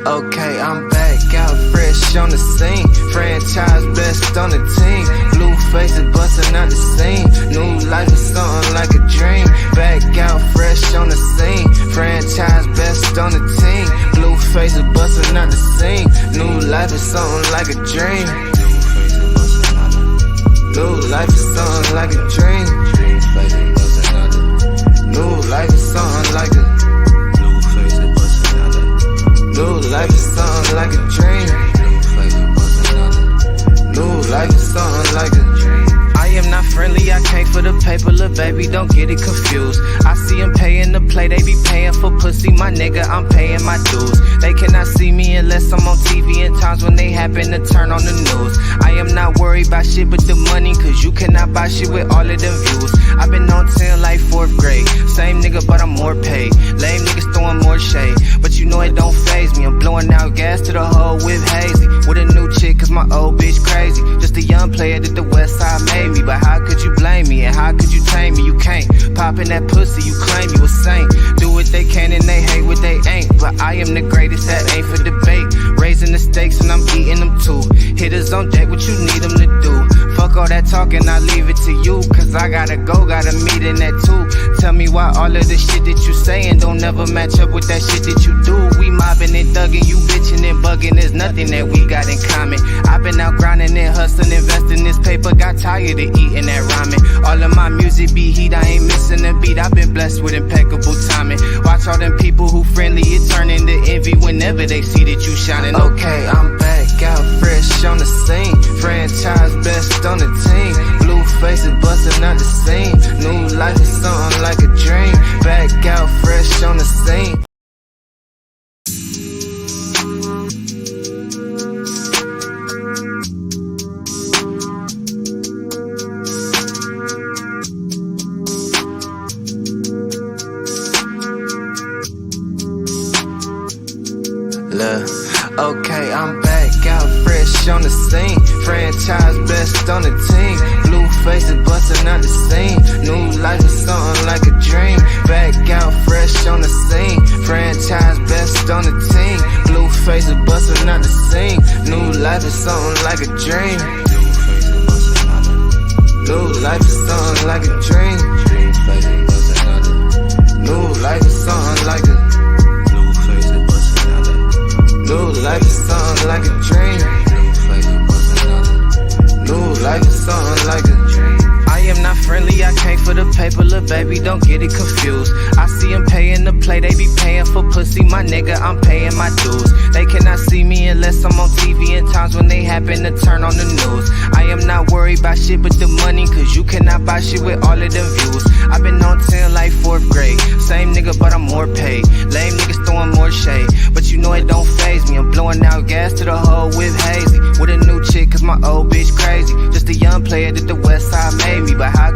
Okay, I'm back out fresh on the scene. Franchise best on the team. Blue faces bustin' out the scene. New life is something like a dream. Back out fresh on the scene. Franchise best on the team. Blue faces bustin' out the scene. New life is something like a dream. New life is something like a dream. New life is something like a new life is something like a dream. New life is something like a dream. I am not friendly, I came for the paper, little baby, don't get it confused. I see them paying to play, they be paying for pussy, my nigga, I'm paying my dues. They cannot see me unless I'm on TV in times when they happen to turn on the news. I am not worried about shit but the money, cause you cannot buy shit with all of them views. I've been on 10 like 4th grade, same nigga but I'm more paid. Lame niggas throwing more shade, but you know it don't faze me. I'm blowing out gas to the hole with hazy, with a new chick cause my old bitch crazy. Just a young player that the west side made me, but how could you blame me and how could you tame me? You can't. Poppin' that pussy, you claim you a saint. Do what they can and they hate what they ain't, but I am the greatest, that ain't for debate. Raising the stakes and I'm eating them too. Hitters on deck, what you need them to do. Fuck all that talking, I leave it to you, cause I gotta go, got a meeting at 2. Tell me why all of the shit that you saying don't never match up with that shit that you do. We mobbing and thugging, you bitching and bugging, there's nothing that we got in common. I've been out grinding and hustling, investing this paper, got tired of eating that ramen. All of my music be heat, I ain't missing a beat, I've been blessed with impeccable timing. Watch all them people who friendly, it turn into envy whenever they see that you shining. Okay, I'm back out fresh on the scene. Franchise best on the team. Blue faces bustin' out the scene. New life is something like a dream. Back out fresh on the scene. Okay, I'm back out fresh on the scene. Franchise best on the team. Blue faces bustin' out the scene. New life is something like a dream. Back out fresh on the scene. Franchise best on the team. Blue faces bustin' out the scene. New life is something like a dream. New life is something like a dream. New life is something like a new life is something like a dream. New life is something like a dream. I am not friendly, I came for the paper, little baby, don't get it confused. I see them paying to play, they be paying for pussy, my nigga, I'm paying my dues. They cannot see me unless I'm on TV in times when they happen to turn on the news. I am not worried about shit but the money, cause you cannot buy shit with all of them views. I've been on 10 like 4th grade, same nigga but I'm more paid. Lame niggas throwing more shade, but you know it don't faze me. I'm blowing out gas to the hole with hazy, with a new chick cause my old bitch crazy. Just a young player that the west side made me, but how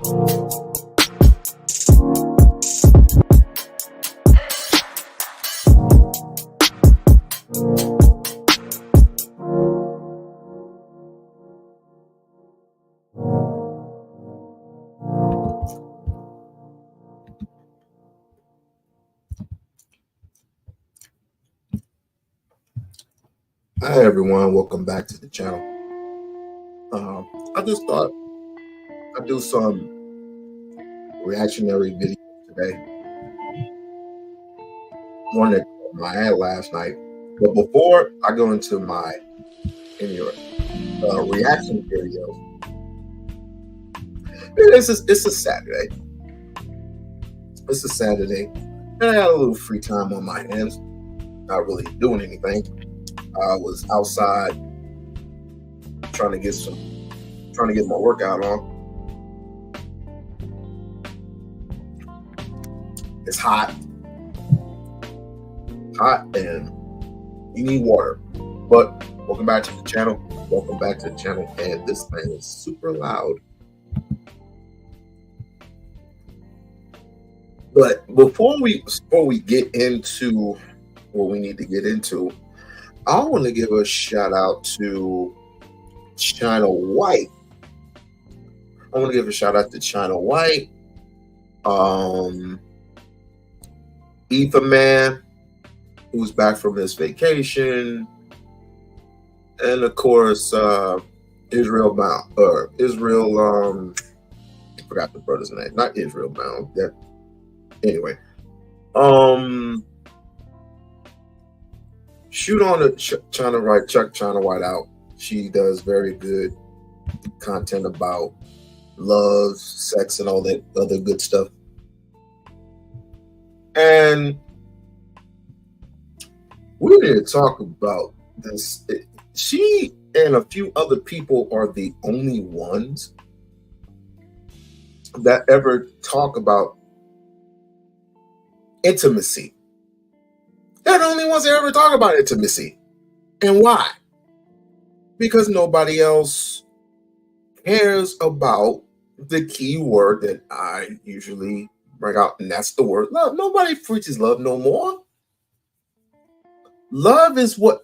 Hi everyone, welcome back to the channel. I just thought I'd do some reactionary videos today. One that I had last night. But before I go into my reaction videos, it's a Saturday. It's a Saturday, and I had a little free time on my hands. Not really doing anything. I was outside trying to get my workout on. It's hot, and you need water. But welcome back to the channel. And this thing is super loud. But before we get into what we need to get into, I want to give a shout out to China White. Ether Man, who's back from his vacation, and of course Israel Bound, I forgot the brother's name, not Israel Bound. Yeah. Anyway, shoot on the China White, check China White out. She does very good content about love, sex, and all that other good stuff. And we need to talk about this. She and a few other people are the only ones that ever talk about intimacy. They're the only ones that ever talk about intimacy. And why? Because nobody else cares about the key word that I usually bring out, and that's the word love. Nobody preaches love no more. Love is what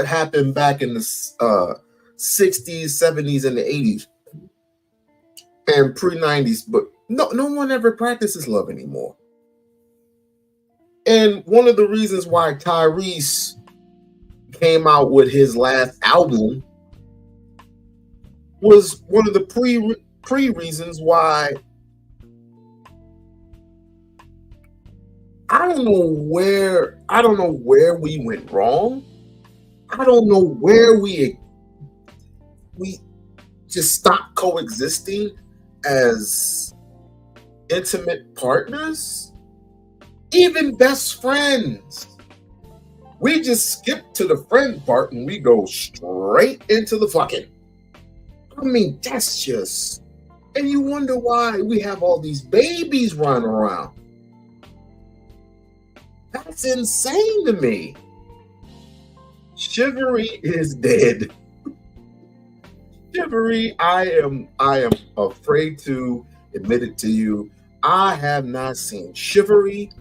happened back in the 60s, 70s, and the 80s, and pre-90s. But no one ever practices love anymore. And one of the reasons why Tyrese came out with his last album was one of the pre reasons why. I don't know where we went wrong. I don't know where we just stopped coexisting as intimate partners, even best friends. We just skip to the friend part and we go straight into the fucking. I mean, that's just, and you wonder why we have all these babies running around. That's insane to me. Chivalry is dead. Chivalry, I am afraid to admit it to you. I have not seen chivalry.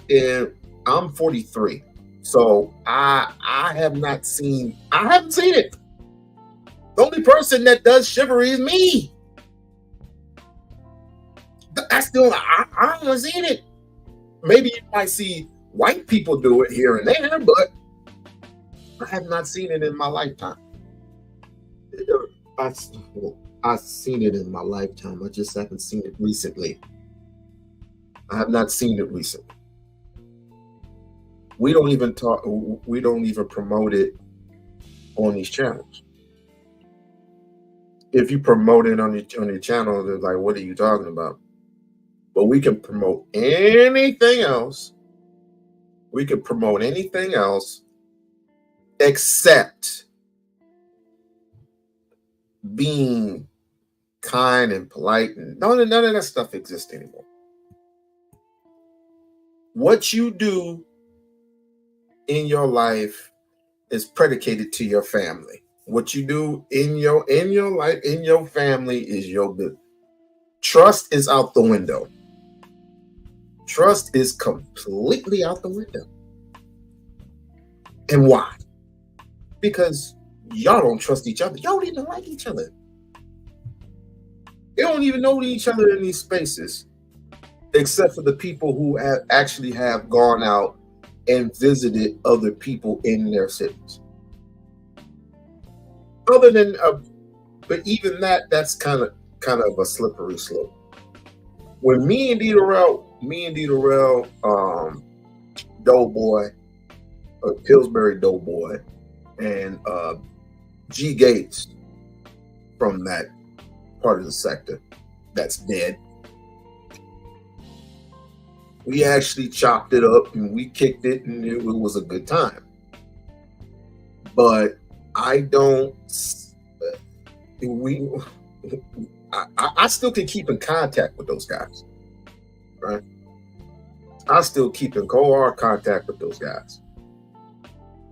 And I'm 43. So I haven't seen it. The only person that does chivalry is me. That's the only, I haven't seen it. Maybe you might see white people do it here and there, but I have not seen it in my lifetime. I've seen it in my lifetime. I just haven't seen it recently. I have not seen it recently. We don't even promote it on these channels. If you promote it on your channel, they're like, what are you talking about? But we can promote anything else. We can promote anything else except being kind and polite, and none of that stuff exists anymore. What you do in your life is predicated to your family. What you do in your life, in your family is your business. Trust is out the window. Trust is completely out the window. And why? Because y'all don't trust each other. Y'all don't even like each other. You don't even know each other in these spaces, except for the people who actually have gone out and visited other people in their cities. Other than, but even that's kind of a slippery slope. When me and D Durrell, Doughboy, Pillsbury Doughboy, and G Gates from that part of the sector that's dead, we actually chopped it up and we kicked it, and it was a good time. But I still can keep in contact with those guys, right? I still keep in cohort contact with those guys.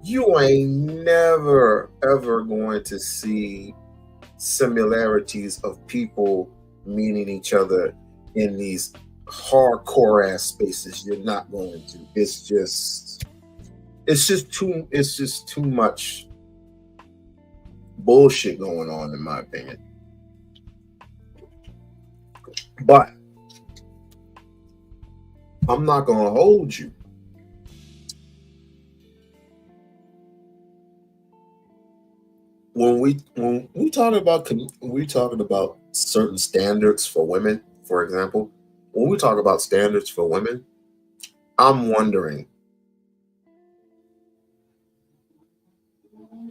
You ain't never, ever going to see similarities of people meeting each other in these hardcore ass spaces. You're not going to. It's just too much bullshit going on, in my opinion. But I'm not gonna hold you. When we talking about certain standards for women, for example, when we talk about standards for women, I'm wondering,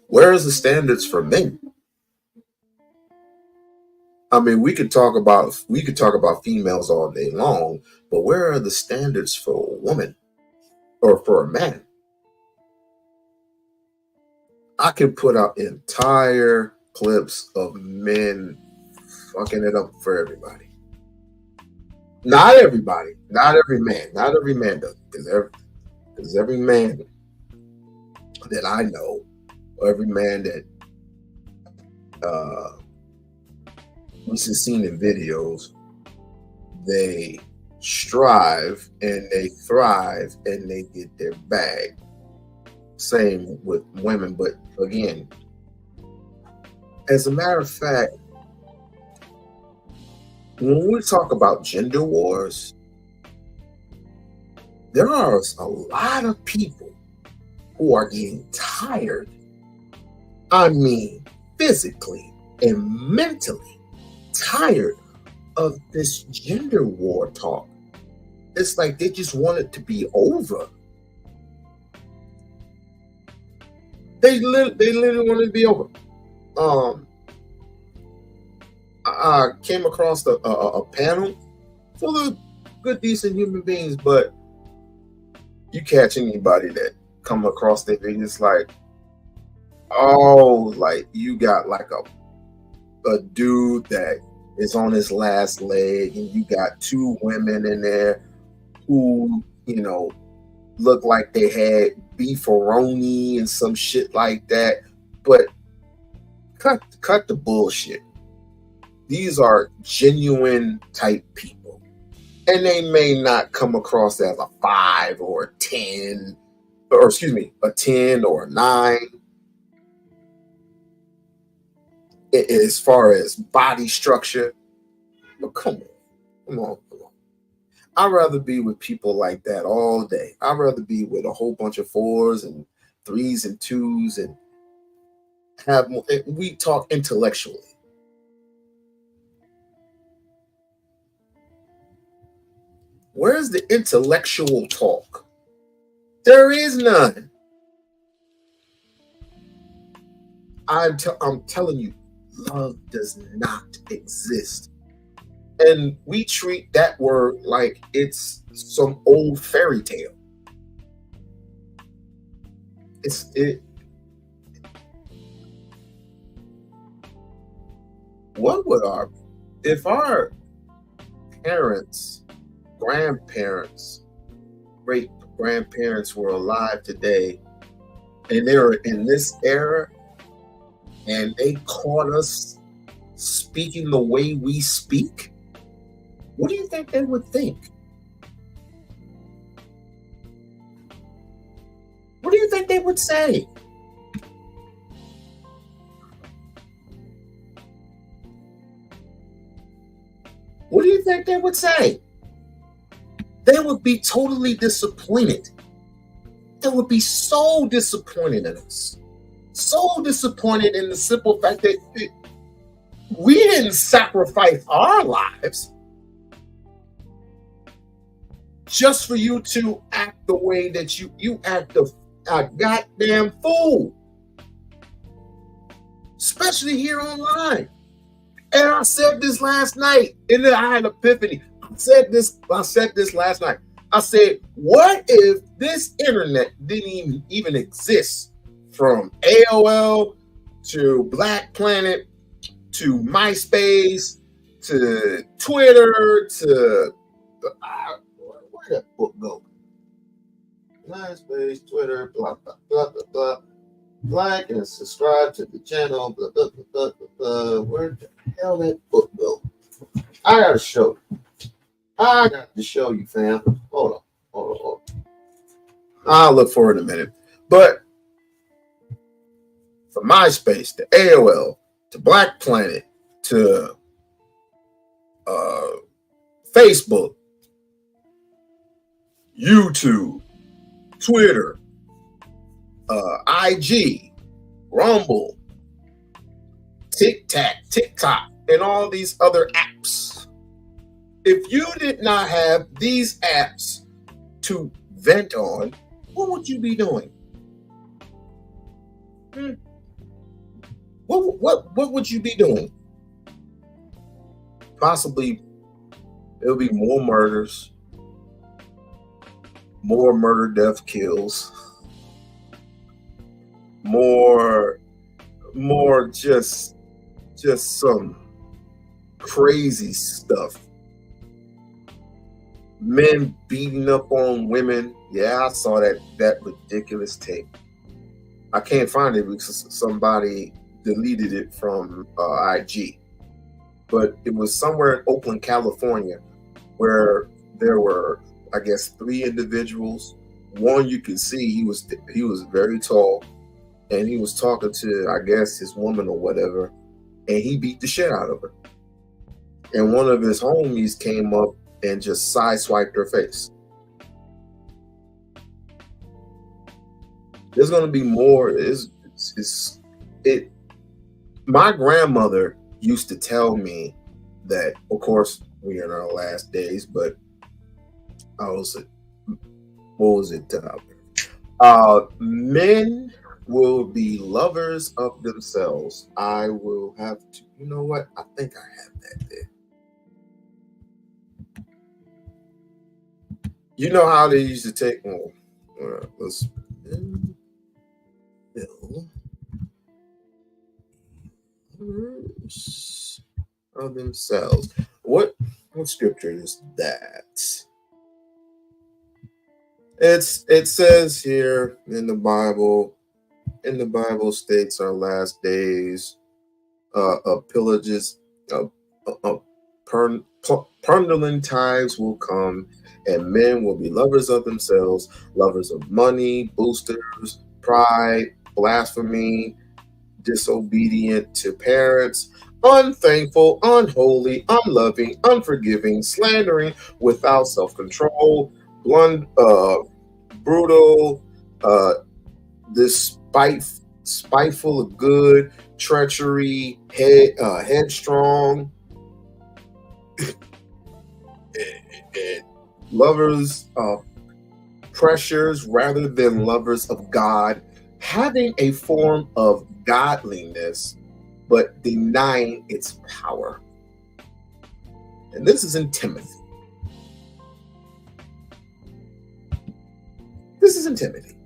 where is the standards for men? I mean, we could talk about females all day long, but where are the standards for a woman or for a man? I can put out entire clips of men fucking it up for everybody. Not everybody, not every man does, because every man that I know, or every man that we've seen in videos, they strive and they thrive and they get their bag. Same with women, but again, as a matter of fact, when we talk about gender wars, there are a lot of people who are getting tired. I mean, physically and mentally tired of this gender war talk. It's like they just want it to be over. They literally want it to be over. I came across a panel full of good, decent human beings, but you catch anybody that come across their videos like, oh, like you got like a dude that is on his last leg, and you got two women in there who, you know, look like they had beefaroni and some shit like that. But cut the bullshit. These are genuine type people, and they may not come across as a 5 or a 10, or excuse me, a 10 or a 9. As far as body structure, but come on. I'd rather be with people like that all day. I'd rather be with a whole bunch of 4s and 3s and 2s and have more. We talk intellectually. Where's the intellectual talk? There is none. I'm telling you, love does not exist. And we treat that word like it's some old fairy tale. What would if our parents, grandparents, great grandparents were alive today and they were in this era and they caught us speaking the way we speak, what do you think they would think? What do you think they would say? What do you think they would say? They would be totally disappointed. They would be so disappointed in us. So disappointed in the simple fact that we didn't sacrifice our lives just for you to act the way that you act a goddamn fool. Especially here online. And I said this last night, and then I had an epiphany. I said this last night. I said, what if this internet didn't even exist? From AOL to Black Planet to MySpace to Twitter to where'd that book go? MySpace, Twitter, blah blah blah blah blah. Like and subscribe to the channel, blah blah blah blah blah blah. Where the hell that book go? I gotta show you. I got to show you, fam. Hold on. I'll look for it in a minute. But from MySpace to AOL to Black Planet to Facebook, YouTube, Twitter, IG, Rumble, TikTok, and all these other apps. If you did not have these apps to vent on, what would you be doing? What would you be doing? Possibly there'll be more murders, more murder, death, kills, more just some crazy stuff. Men beating up on women. Yeah, I saw that ridiculous tape. I can't find it because somebody deleted it from IG. But it was somewhere in Oakland, California, where there were, I guess, 3 individuals. One you could see he was very tall, and he was talking to, I guess, his woman or whatever, and he beat the shit out of her. And one of his homies came up and just sideswiped her face. There's going to be more. My grandmother used to tell me that, of course, we're in our last days, but men will be lovers of themselves. I will have to, you know what? I think I have that there. You know how they used to take, let's of themselves. What scripture is that? It says here in the Bible states our last days of pillages, plundering times will come, and men will be lovers of themselves, lovers of money, boosters, pride, blasphemy, disobedient to parents, unthankful, unholy, unloving, unforgiving, slandering, without self-control, brutal, spiteful of good, treachery, headstrong, lovers of pressures rather than lovers of God, having a form of godliness but denying its power. And this is in Timothy. This is in Timothy.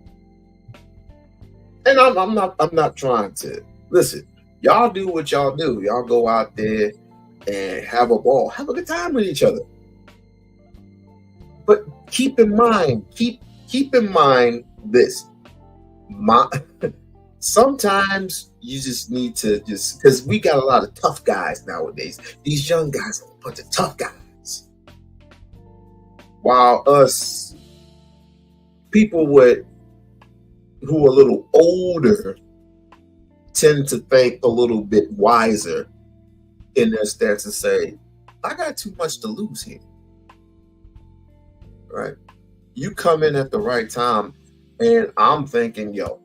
And I'm not trying to listen. Y'all do what y'all do. Y'all go out there and have a ball, have a good time with each other. But keep in mind this. Sometimes you just need to because we got a lot of tough guys nowadays. These young guys are a bunch of tough guys. While us people who are a little older tend to think a little bit wiser in their stance and say, I got too much to lose here. Right? You come in at the right time, and I'm thinking, yo,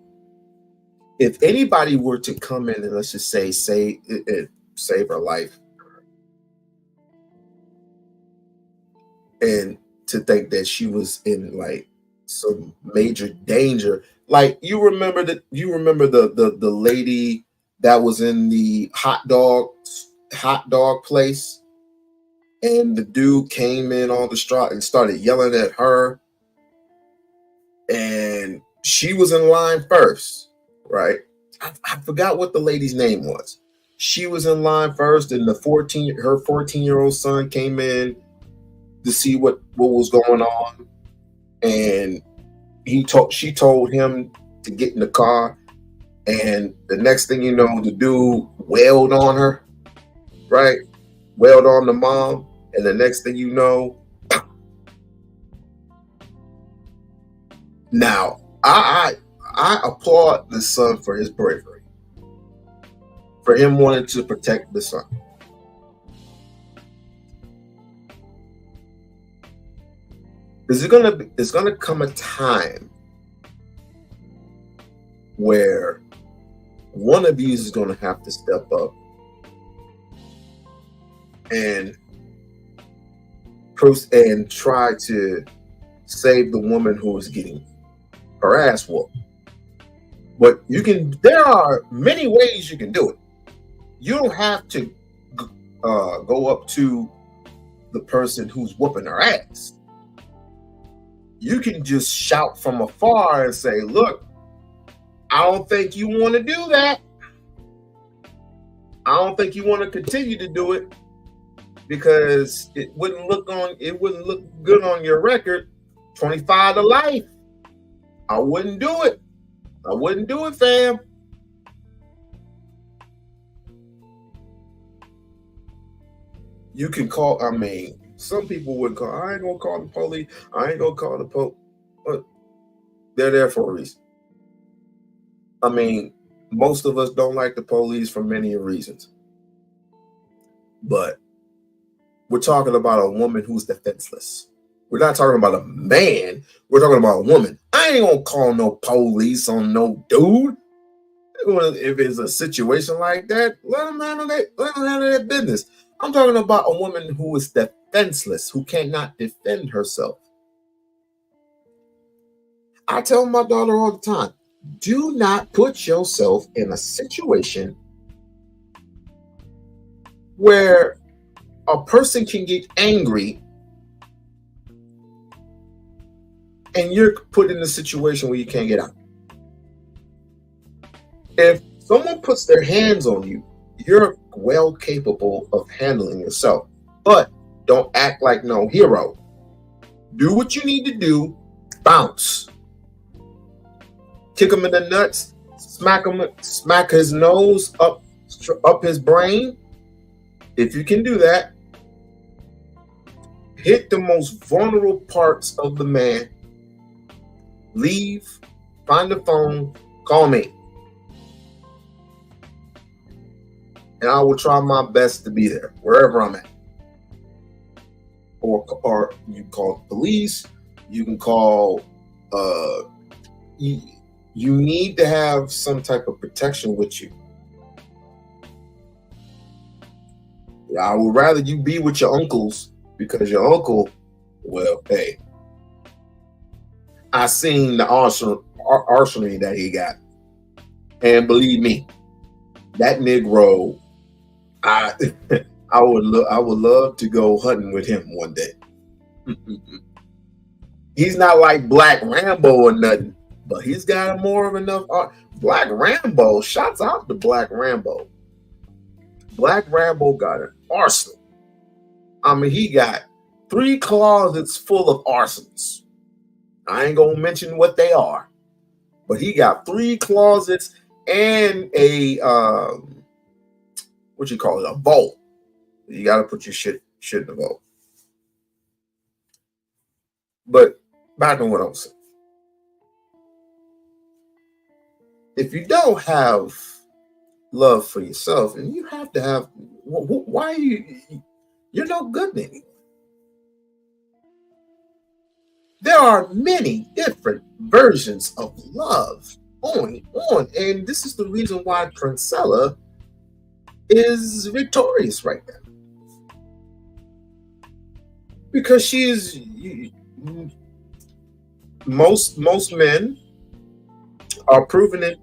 if anybody were to come in and let's just say save her life, and to think that she was in like some major danger, like you remember the lady that was in the hot dog place, and the dude came in all distraught and started yelling at her, and she was in line first, right? I forgot what the lady's name was. She was in line first, and her 14-year-old son came in to see what was going on, and she told him to get in the car, and the next thing you know, the dude wailed on her, right? Wailed on the mom, and the next thing you know, now I applaud the son for his bravery, for him wanting to protect the son. There's gonna come a time where one of you is gonna have to step up and try to save the woman who is getting her ass whooped. But there are many ways you can do it. You don't have to go up to the person who's whooping her ass. You can just shout from afar and say, look, I don't think you want to do that. I don't think you want to continue to do it, because it wouldn't look good on your record. 25 to life. I wouldn't do it. I wouldn't do it, fam. You can call, some people would call, I ain't gonna call the police. I ain't gonna call the police. But they're there for a reason. Most of us don't like the police for many reasons. But we're talking about a woman who's defenseless. We're not talking about a man. We're talking about a woman. I ain't gonna call no police on no dude. If it's a situation like that, let them handle that business. I'm talking about a woman who is defenseless, who cannot defend herself. I tell my daughter all the time, do not put yourself in a situation where a person can get angry and you're put in a situation where you can't get out. If someone puts their hands on you, you're well capable of handling yourself. But don't act like no hero. Do what you need to do. Bounce. Kick him in the nuts. Smack his nose up his brain. If you can do that, hit the most vulnerable parts of the man. Leave. Find the phone. Call me. And I will try my best to be there wherever I'm at. Or you can call the police. You can call. You need to have some type of protection with you. I would rather you be with your uncles, because your uncle, well, hey, I seen the arsenal that he got, and believe me, that Negro. I would love to go hunting with him one day. He's not like Black Rambo or nothing, but he's got more of enough art. Black Rambo, shouts out to Black Rambo. Black Rambo got an arsenal. He got 3 closets full of arsenals. I ain't gonna mention what they are, but he got 3 closets, and a what you call it, a vault. You got to put your shit in the vault. But back on what I was saying. If you don't have love for yourself, and you have to have, why are you're no good anymore. There are many different versions of love going on, and this is the reason why Princella is victorious right now, because she's most men are proving it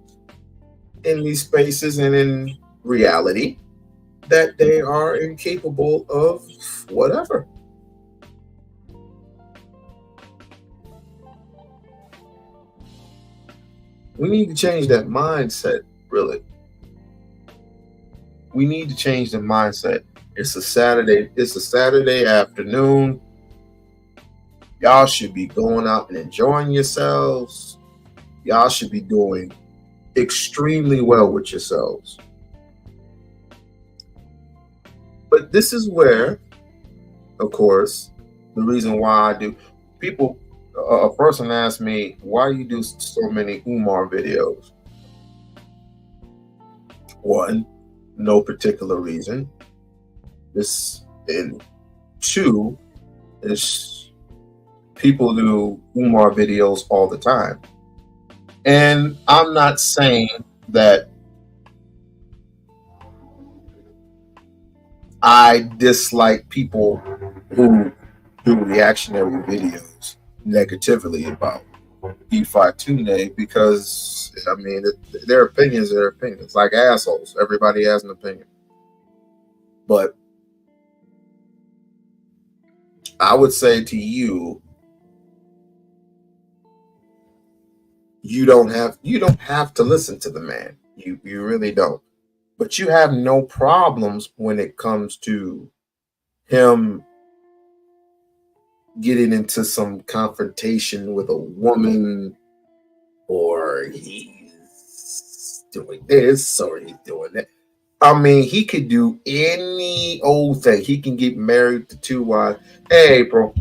in these spaces and in reality that they are incapable of whatever. We need to change that mindset, really. We need to change the mindset. It's a Saturday afternoon. Y'all should be going out and enjoying yourselves. Y'all should be doing extremely well with yourselves. But this is where, of course, the reason why I do. People, a person asked me, why you do so many Umar videos? One, no particular reason. And two, is people do Umar videos all the time. And I'm not saying that I dislike people who do reactionary videos negatively about Ifatunde, because I mean, their opinions are their opinions, like assholes. Everybody has an opinion. But I would say to you, you don't have to listen to the man. You really don't. But you have no problems when it comes to him getting into some confrontation with a woman, or he's doing this or he's doing that. I mean, he could do any old thing. He can get married to two wives. Hey, bro,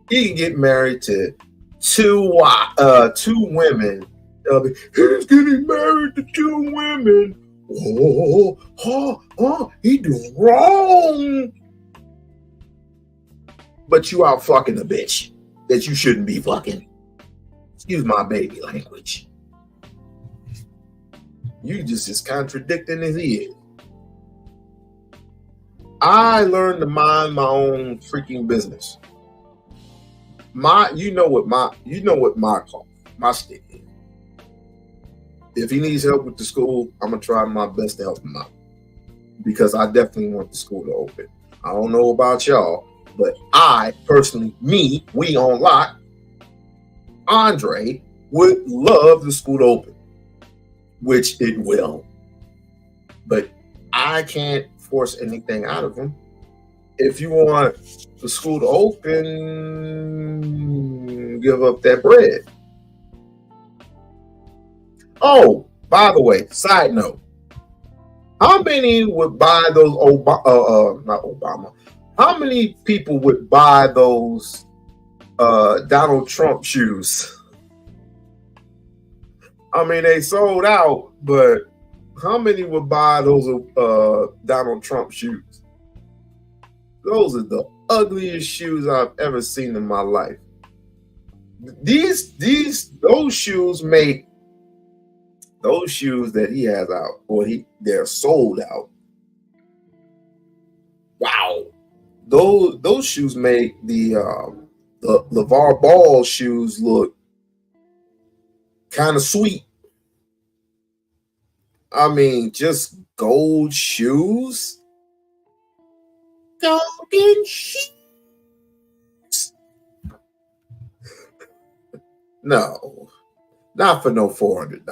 he can get married to two women. He's getting married to two women. He doing wrong. But you out fucking a bitch that you shouldn't be fucking. Excuse my baby language. You just as contradicting as he is. I learned to mind my own freaking business. You know what my stick is. If he needs help with the school, I'm gonna try my best to help him out, because I definitely want the school to open. I don't know about y'all, but I personally, We-On-Loc, Andre, would love the school to open, which it will. But I can't force anything out of him. If you want the school to open, give up that bread. Oh, by the way, side note, how many would buy those not Obama? How many people would buy those Donald Trump shoes? I mean, they sold out, but how many would buy those Donald Trump shoes? Those are the ugliest shoes I've ever seen in my life. Those shoes those shoes that he has out, or they're sold out. Wow. Those shoes make the LeVar Ball shoes look kind of sweet. I mean, just gold shoes. Golden shoes. No, not for no $400.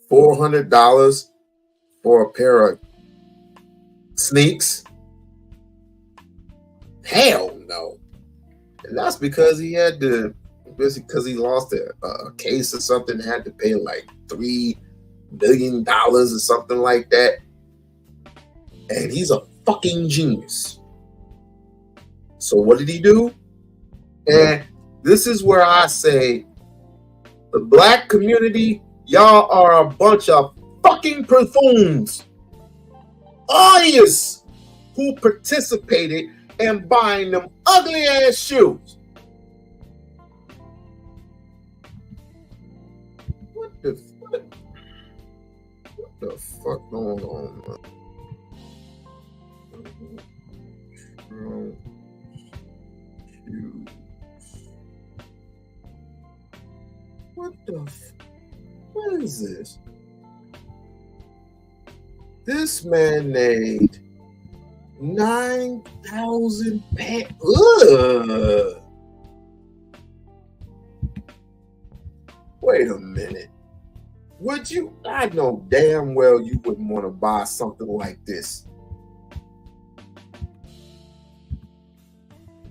$400 for a pair of sneaks? Hell no. And that's because he lost a case or something, had to pay like $3 million or something like that. And he's a fucking genius. So what did he do? And this is where I say, the black community, y'all are a bunch of fucking buffoons. All yous who participated in buying them ugly ass shoes. What the fuck? What the fuck going on, man? What the what is this? This man made 9,000 pounds. Ugh. Wait a minute. Would you? I know damn well you wouldn't want to buy something like this.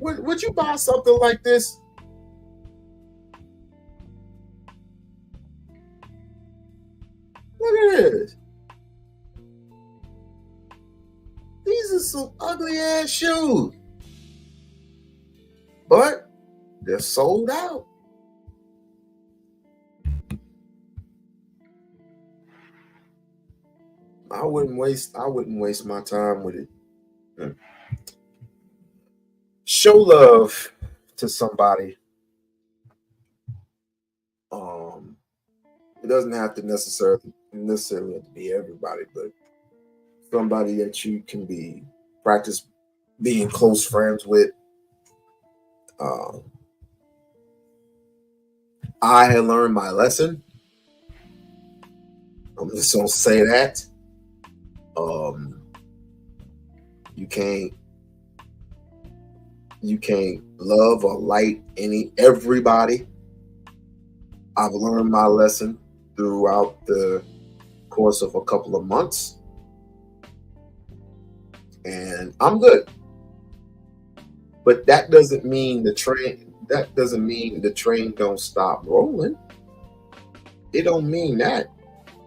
Would you buy something like this? Look at this. These are some ugly ass shoes. But they're sold out. I wouldn't waste my time with it. Show love to somebody. It doesn't have to necessarily have to be everybody, but somebody that you can practice being close friends with. I had learned my lesson. I'm just gonna say that. You can't love or like everybody. I've learned my lesson throughout the course of a couple of months, and I'm good. But that doesn't mean the train don't stop rolling. It don't mean that.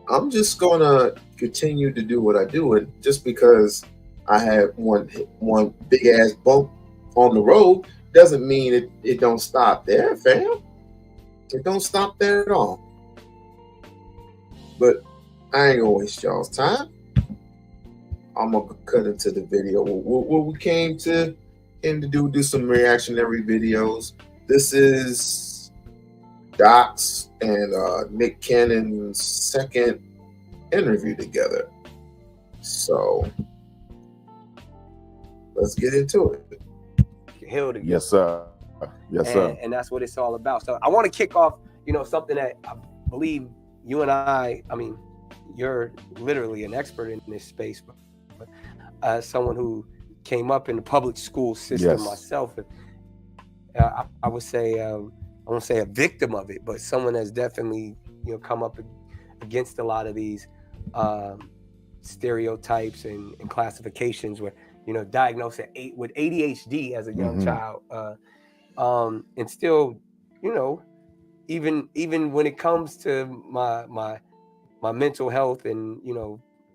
I'm just gonna continue to do what I do, and just because I had one big ass bump on the road doesn't mean it don't stop there, fam. It don't stop there at all. But I ain't gonna waste y'all's time. I'm gonna cut into the video. What we came to do some reactionary videos. This is Doc's and Nick Cannon's second interview together. So let's get into it. Hill together. Yes, sir. Yes, sir. And that's what it's all about. So I want to kick off, something that I believe you and I mean, you're literally an expert in this space, but as someone who came up in the public school system myself, I would say, I won't say a victim of it, but someone that's definitely, come up against a lot of these stereotypes and classifications where, diagnosed with ADHD as a young child. And still, even when it comes to my mental health and,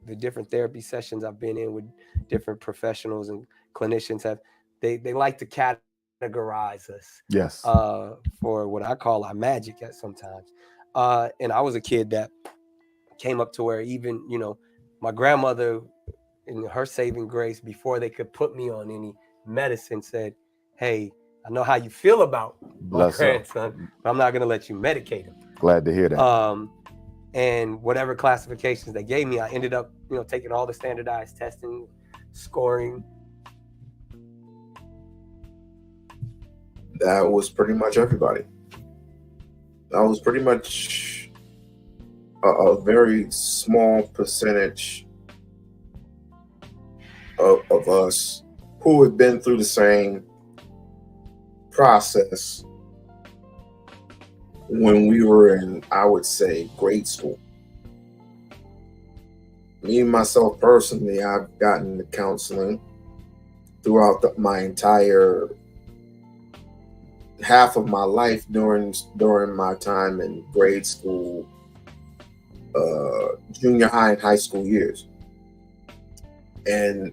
the different therapy sessions I've been in with different professionals and clinicians they like to categorize us. Yes. For what I call our magic at sometimes. And I was a kid that came up to where even, my grandmother in her saving grace, before they could put me on any medicine, said, "Hey, I know how you feel about my grandson, but I'm not going to let you medicate him." Glad to hear that. And whatever classifications they gave me, I ended up, taking all the standardized testing, scoring. That was pretty much everybody. That was pretty much a very small percentage of us who had been through the same process when we were in, I would say, grade school. Me, myself personally, I've gotten into counseling throughout my entire half of my life during my time in grade school junior high and high school years. And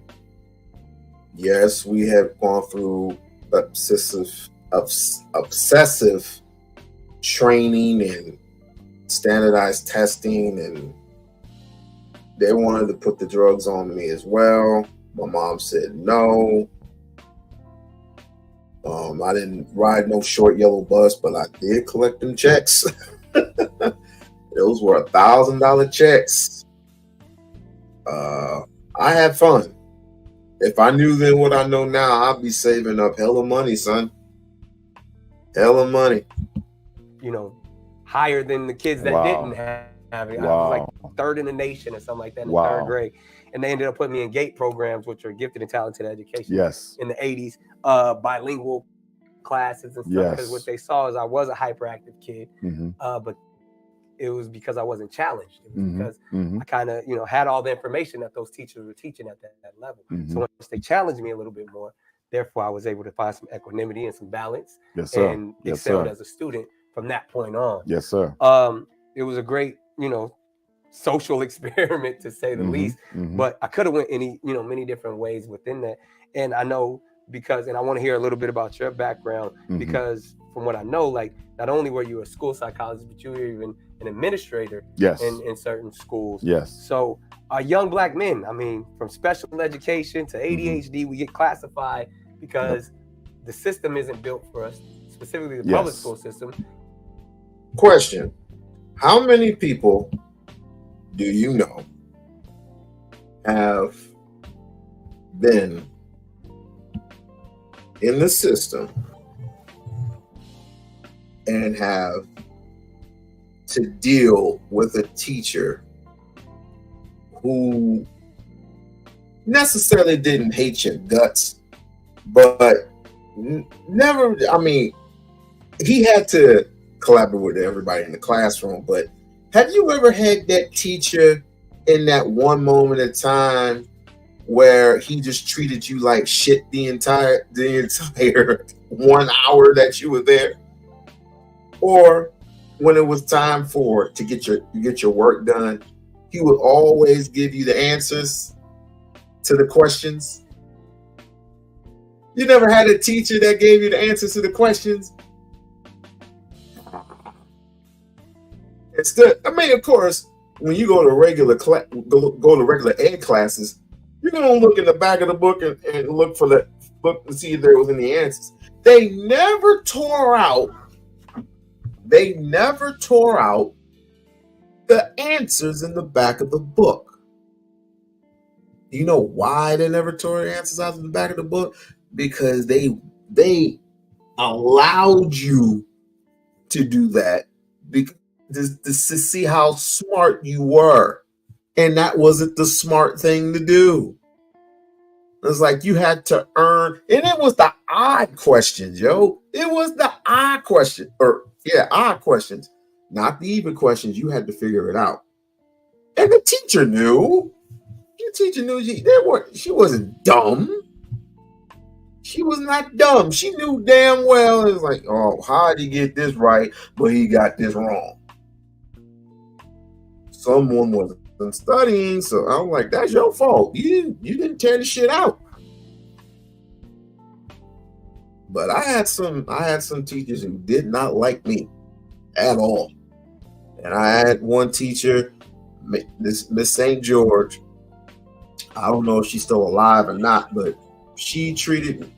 yes, we have gone through obsessive training and standardized testing, and they wanted to put the drugs on me as well. My mom said no. I didn't ride no short yellow bus, but I did collect them checks. Those were $1,000 checks. I had fun. If I knew then what I know now, I'd be saving up hella money, son. Hella money. You know, higher than the kids that didn't have it. I was like third in the nation or something like that in the third grade. And they ended up putting me in GATE programs, which are gifted and talented education. Yes. In the 80s, bilingual classes and stuff. Because what they saw is I was a hyperactive kid, but it was because I wasn't challenged. It was because I kind of, you know, had all the information that those teachers were teaching at that level. So once they challenged me a little bit more, therefore I was able to find some equanimity and some balance and excelled as a student from that point on. Yes, sir. It was a great, you know, social experiment to say the least, but I could have went many different ways within that. And I know because, and I want to hear a little bit about your background, because from what I know, like not only were you a school psychologist, but you were even an administrator in certain schools. Yes. So young Black men, I mean, from special education to ADHD, we get classified because the system isn't built for us, specifically the public school system. Question: how many people do you know have been in the system and have to deal with a teacher who necessarily didn't hate your guts, but never, I mean, he had to collaborate with everybody in the classroom, but have you ever had that teacher in that one moment of time where he just treated you like shit the entire 1 hour that you were there? Or when it was time to get your work done, he would always give you the answers to the questions? You never had a teacher that gave you the answers to the questions? I mean, of course, when you go to regular ed classes, you're gonna look in the back of the book and look to see if there was any answers. They never tore out the answers in the back of the book. You know why they never tore the answers out of the back of the book? Because they allowed you to do that because to see how smart you were. And that wasn't the smart thing to do. It's like you had to earn, and it was the odd questions, yo. It was the odd question, odd questions, not the even questions. You had to figure it out. And the teacher knew. The teacher knew she wasn't dumb. She was not dumb. She knew damn well. It was like, oh, how'd he get this right, but he got this wrong? Someone wasn't studying, so I'm like, that's your fault. You didn't tear the shit out. But I had some teachers who did not like me at all. And I had one teacher, Miss St. George. I don't know if she's still alive or not, but she treated me.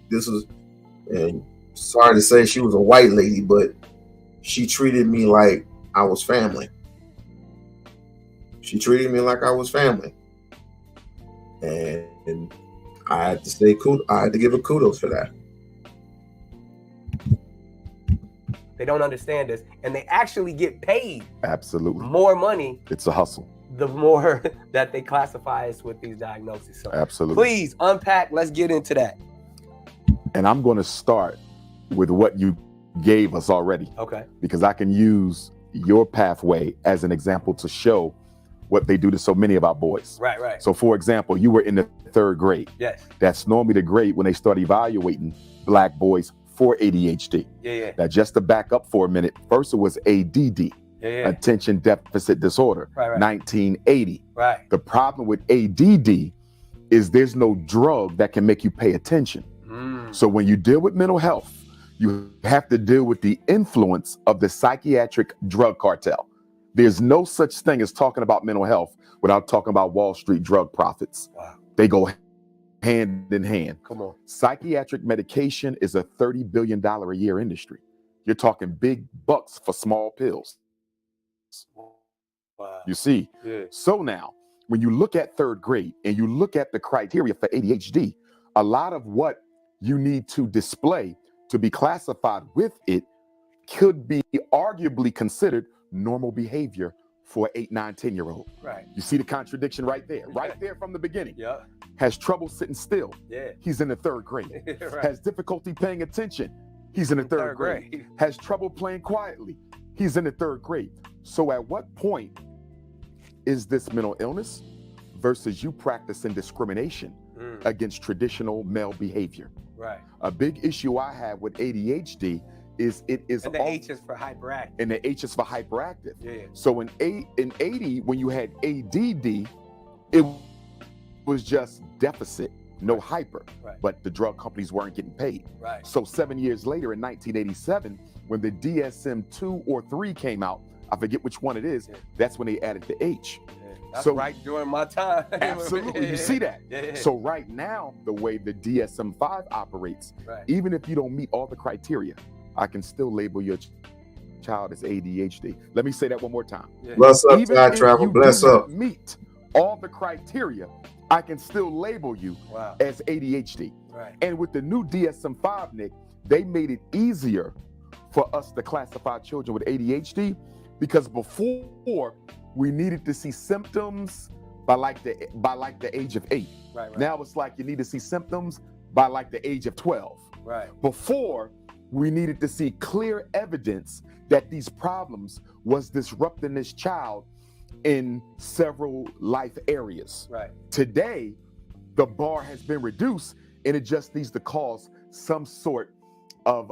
And sorry to say she was a white lady, but she treated me like I was family. She treated me like I was family. And I had to give her kudos for that. They don't understand this, and they actually get paid absolutely more money. It's a hustle. The more that they classify us with these diagnoses. So absolutely. Please unpack. Let's get into that. And I'm going to start with what you gave us already. Okay. Because I can use your pathway as an example to show what they do to so many of our boys. Right. So for example, you were in the 3rd grade. Yes. That's normally the grade when they start evaluating Black boys for ADHD. Yeah. Now, just to back up for a minute, first it was ADD. attention deficit disorder, 1980. Right. The problem with ADD is there's no drug that can make you pay attention. So when you deal with mental health, you have to deal with the influence of the psychiatric drug cartel. There's no such thing as talking about mental health without talking about Wall Street drug profits. Wow. They go hand in hand. Come on. Psychiatric medication is a $30 billion a year industry. You're talking big bucks for small pills. Wow. You see? Yeah. So now, when you look at third grade and you look at the criteria for ADHD, a lot of what you need to display to be classified with it could be arguably considered normal behavior for an 8, 9, 10-year-old. Right. You see the contradiction right there, from the beginning. Yeah. Has trouble sitting still. Yeah. He's in the third grade. Right. Has difficulty paying attention. He's in the third grade. Has trouble playing quietly. He's in the third grade. So at what point is this mental illness versus you practicing discrimination against traditional male behavior? Right. A big issue I have with ADHD is it is and the H is for hyperactive. And the H is for hyperactive. Yeah. So in 80, when you had ADD, it was just deficit, no hyper. Right. But the drug companies weren't getting paid. Right. So 7 years later, in 1987, when the DSM-2 or 3 came out, I forget which one it is, that's when they added the H. That's right during my time. Absolutely, you see that? Yeah. So right now, the way the DSM-5 operates, even if you don't meet all the criteria, I can still label your child as ADHD. Let me say that one more time. Bless up, even God travel. Bless up. Meet all the criteria, I can still label you as ADHD. Right. And with the new DSM-5, Nick, they made it easier for us to classify children with ADHD, because before we needed to see symptoms by like the age of 8. Right. Now it's like you need to see symptoms by like the age of 12. Right. Before, we needed to see clear evidence that these problems was disrupting this child in several life areas. Right. Today, the bar has been reduced, and it just needs to cause some sort of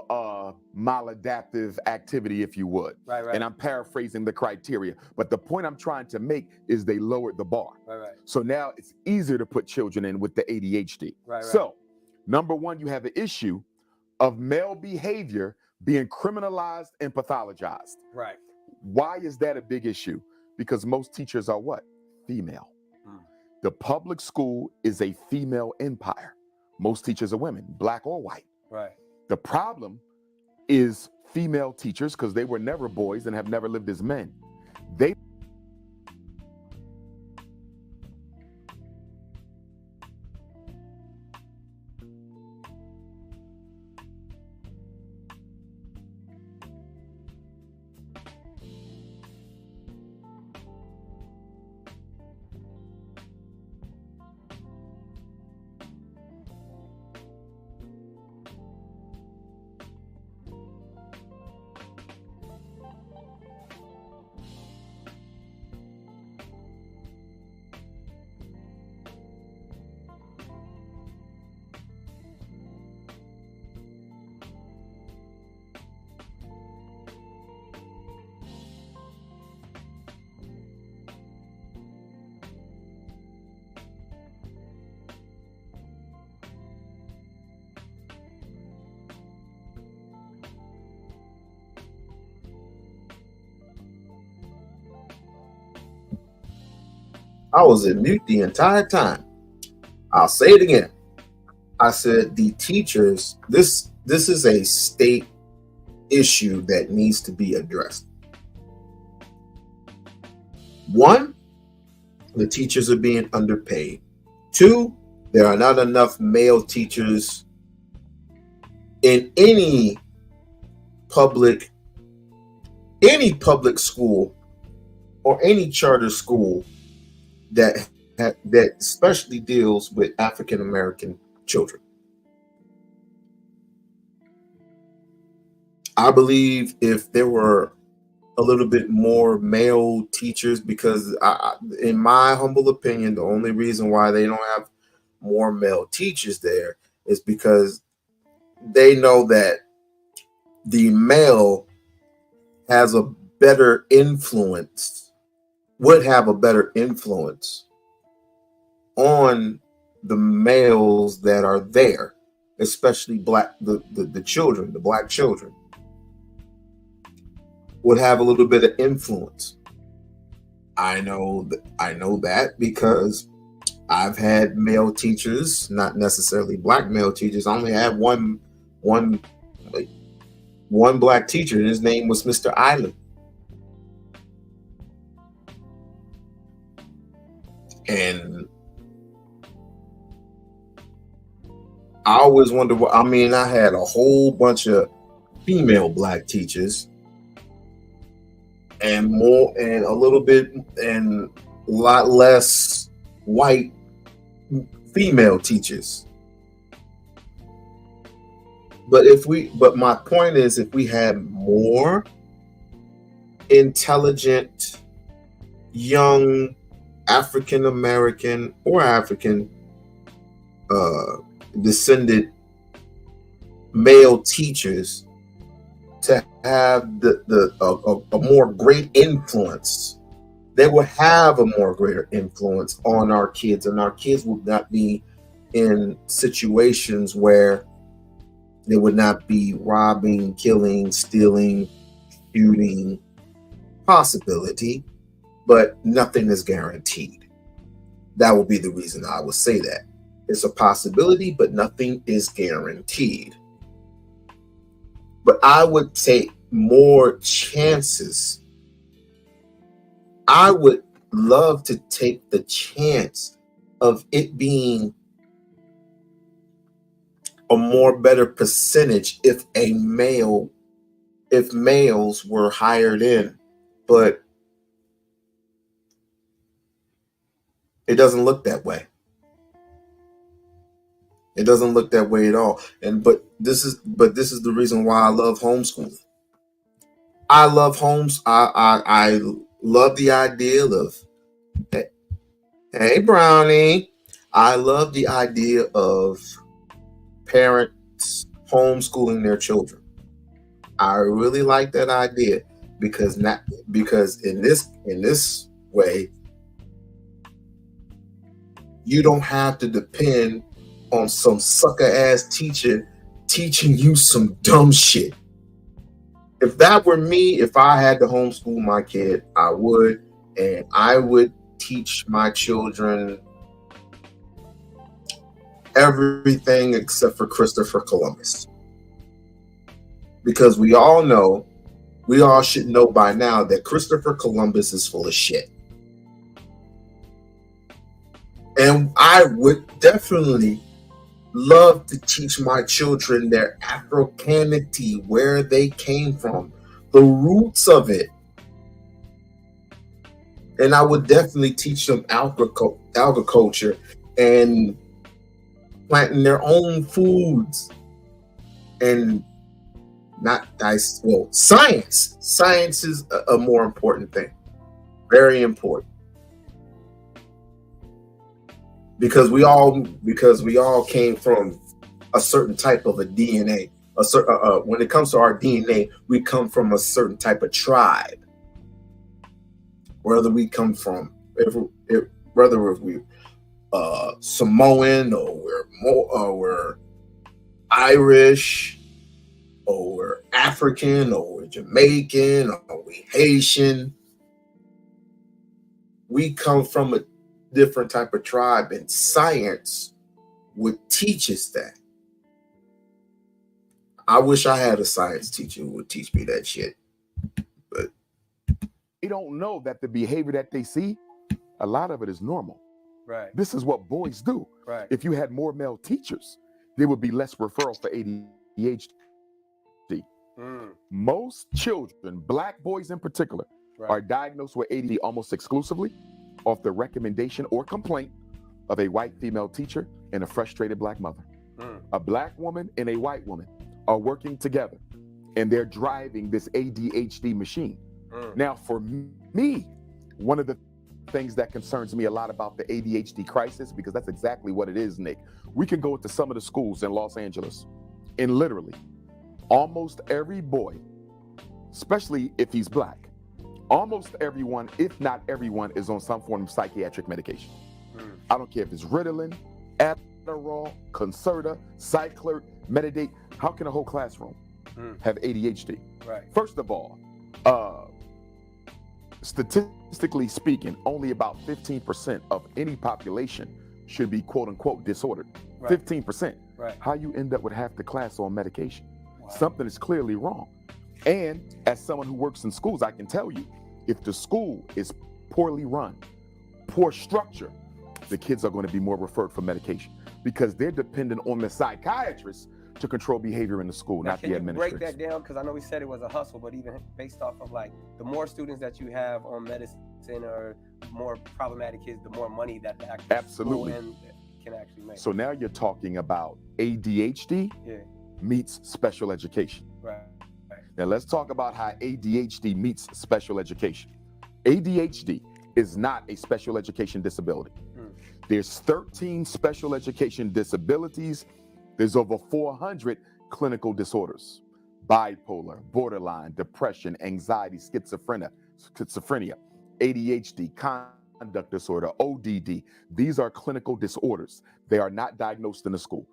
maladaptive activity, if you would. Right. And I'm paraphrasing the criteria, but the point I'm trying to make is they lowered the bar. Right. So now it's easier to put children in with the ADHD. Right. So, number one, you have an issue of male behavior being criminalized and pathologized. Right. Why is that a big issue? Because most teachers are what? Female. The public school is a female empire. Most teachers are women, black or white. Right. The problem is female teachers, because they were never boys and have never lived as men. They I was in mute the entire time. I'll say it again. I said the teachers, this is a state issue that needs to be addressed. One, the teachers are being underpaid. Two, there are not enough male teachers in any public school or any charter school that especially deals with African American children. I believe if there were a little bit more male teachers, because in my humble opinion, the only reason why they don't have more male teachers there is because they know that the male has a better influence, would have a better influence on the males that are there, especially the children, the black children, would have a little bit of influence. I know that because I've had male teachers, not necessarily black male teachers. I only had one black teacher, and his name was Mr. Island. And I always wonder what, I mean, I had a whole bunch of female black teachers and a lot less white female teachers. But my point is, if we had more intelligent, young African American or African descended male teachers to have a more great influence, they will have a more greater influence on our kids, and our kids will not be in situations where they would not be robbing, killing, stealing, shooting. Possibility, but nothing is guaranteed. That would be the reason I would say that. It's a possibility, but nothing is guaranteed. But I would take more chances. I would love to take the chance of it being a more better percentage if males were hired in, but it doesn't look that way. It doesn't look that way at all. But this is the reason why I love homeschooling. I love I love the idea of, hey Brownie, I love the idea of parents homeschooling their children. I really like that idea because in this way, you don't have to depend on some sucker ass teacher teaching you some dumb shit. If that were me, if I had to homeschool my kid, I would teach my children everything except for Christopher Columbus. Because we all should know by now that Christopher Columbus is full of shit. And I would definitely love to teach my children their Africanity, where they came from, the roots of it. And I would definitely teach them agriculture and planting their own foods and science. Science is a more important thing. Very important. Because we all came from a certain type of a DNA. When it comes to our DNA, we come from a certain type of tribe. Whether we come from, whether we're Samoan or we're Irish or we're African or we're Jamaican or we're Haitian, we come from a different type of tribe, and science would teach us that. I wish I had a science teacher who would teach me that shit. But they don't know that the behavior that they see, a lot of it is normal. Right. This is what boys do. Right. If you had more male teachers, there would be less referrals for ADHD. Most children, black boys in particular, are diagnosed with ADHD almost exclusively off the recommendation or complaint of a white female teacher and a frustrated black mother. A black woman and a white woman are working together, and they're driving this ADHD machine. Now, for me, one of the things that concerns me a lot about the ADHD crisis, because that's exactly what it is, Nick. We can go into some of the schools in Los Angeles, and literally almost every boy, especially if he's black, almost everyone, if not everyone, is on some form of psychiatric medication. I don't care if it's Ritalin, Adderall, Concerta, Cyclert, Metadate. How can a whole classroom have ADHD? Right. First of all, statistically speaking, only about 15% of any population should be quote unquote disordered. Right. 15%. Right. How you end up with half the class on medication? Wow. Something is clearly wrong. And as someone who works in schools, I can tell you, if the school is poorly run, poor structure, the kids are going to be more referred for medication because they're dependent on the psychiatrist to control behavior in the school, Now, not the can you administrators. break that down? Because I know we said it was a hustle, but even based off of like the more students that you have on medicine or more problematic kids, the more money that the actual Absolutely. school can actually make. So now you're talking about ADHD meets special education. Right. Now let's talk about how ADHD meets special education. ADHD is not a special education disability. There's 13 special education disabilities. There's over 400 clinical disorders: bipolar, borderline, depression, anxiety, schizophrenia, ADHD, conduct disorder, ODD. These are clinical disorders. They are not diagnosed in the school.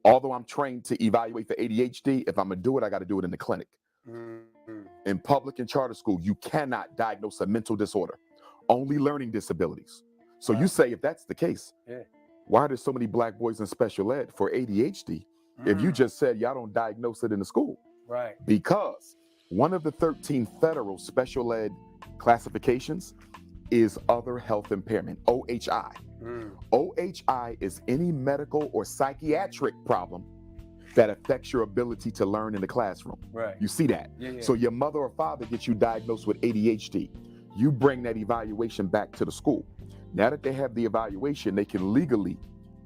Although I'm trained to evaluate for ADHD, if I'm gonna do it, I gotta do it in the clinic. In public and charter school, you cannot diagnose a mental disorder, only learning disabilities. So you say, if that's the case, why are there so many black boys in special ed for ADHD if you just said y'all don't diagnose it in the school? Right. Because one of the 13 federal special ed classifications is other health impairment, OHI. OHI is any medical or psychiatric problem that affects your ability to learn in the classroom. Right. You see that? So your mother or father gets you diagnosed with ADHD. You bring that evaluation back to the school. Now that they have the evaluation, they can legally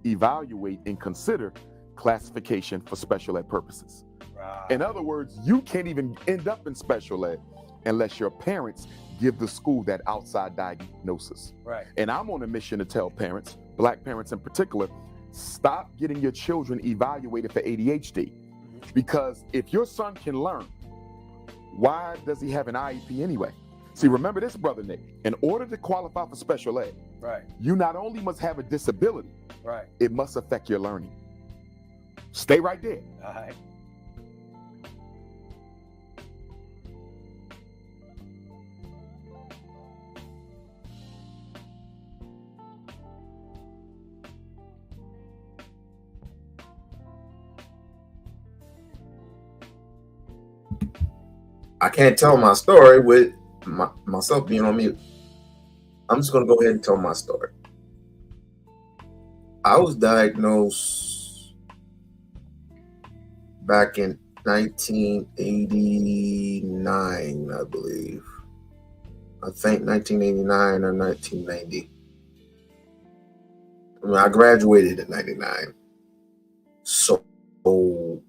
evaluate and consider classification for special ed purposes. Right. In other words, you can't even end up in special ed unless your parents give the school that outside diagnosis. Right. And I'm on a mission to tell parents, black parents in particular, stop getting your children evaluated for ADHD. Because if your son can learn, why does he have an IEP anyway? See, remember this, Brother Nick, in order to qualify for special ed, you not only must have a disability, it must affect your learning. Stay right there. All right. I can't tell my story with myself being on mute. I'm just going to go ahead and tell my story. I was diagnosed back in 1989, I believe. I think 1989 or 1990. I mean, I graduated in 99. So it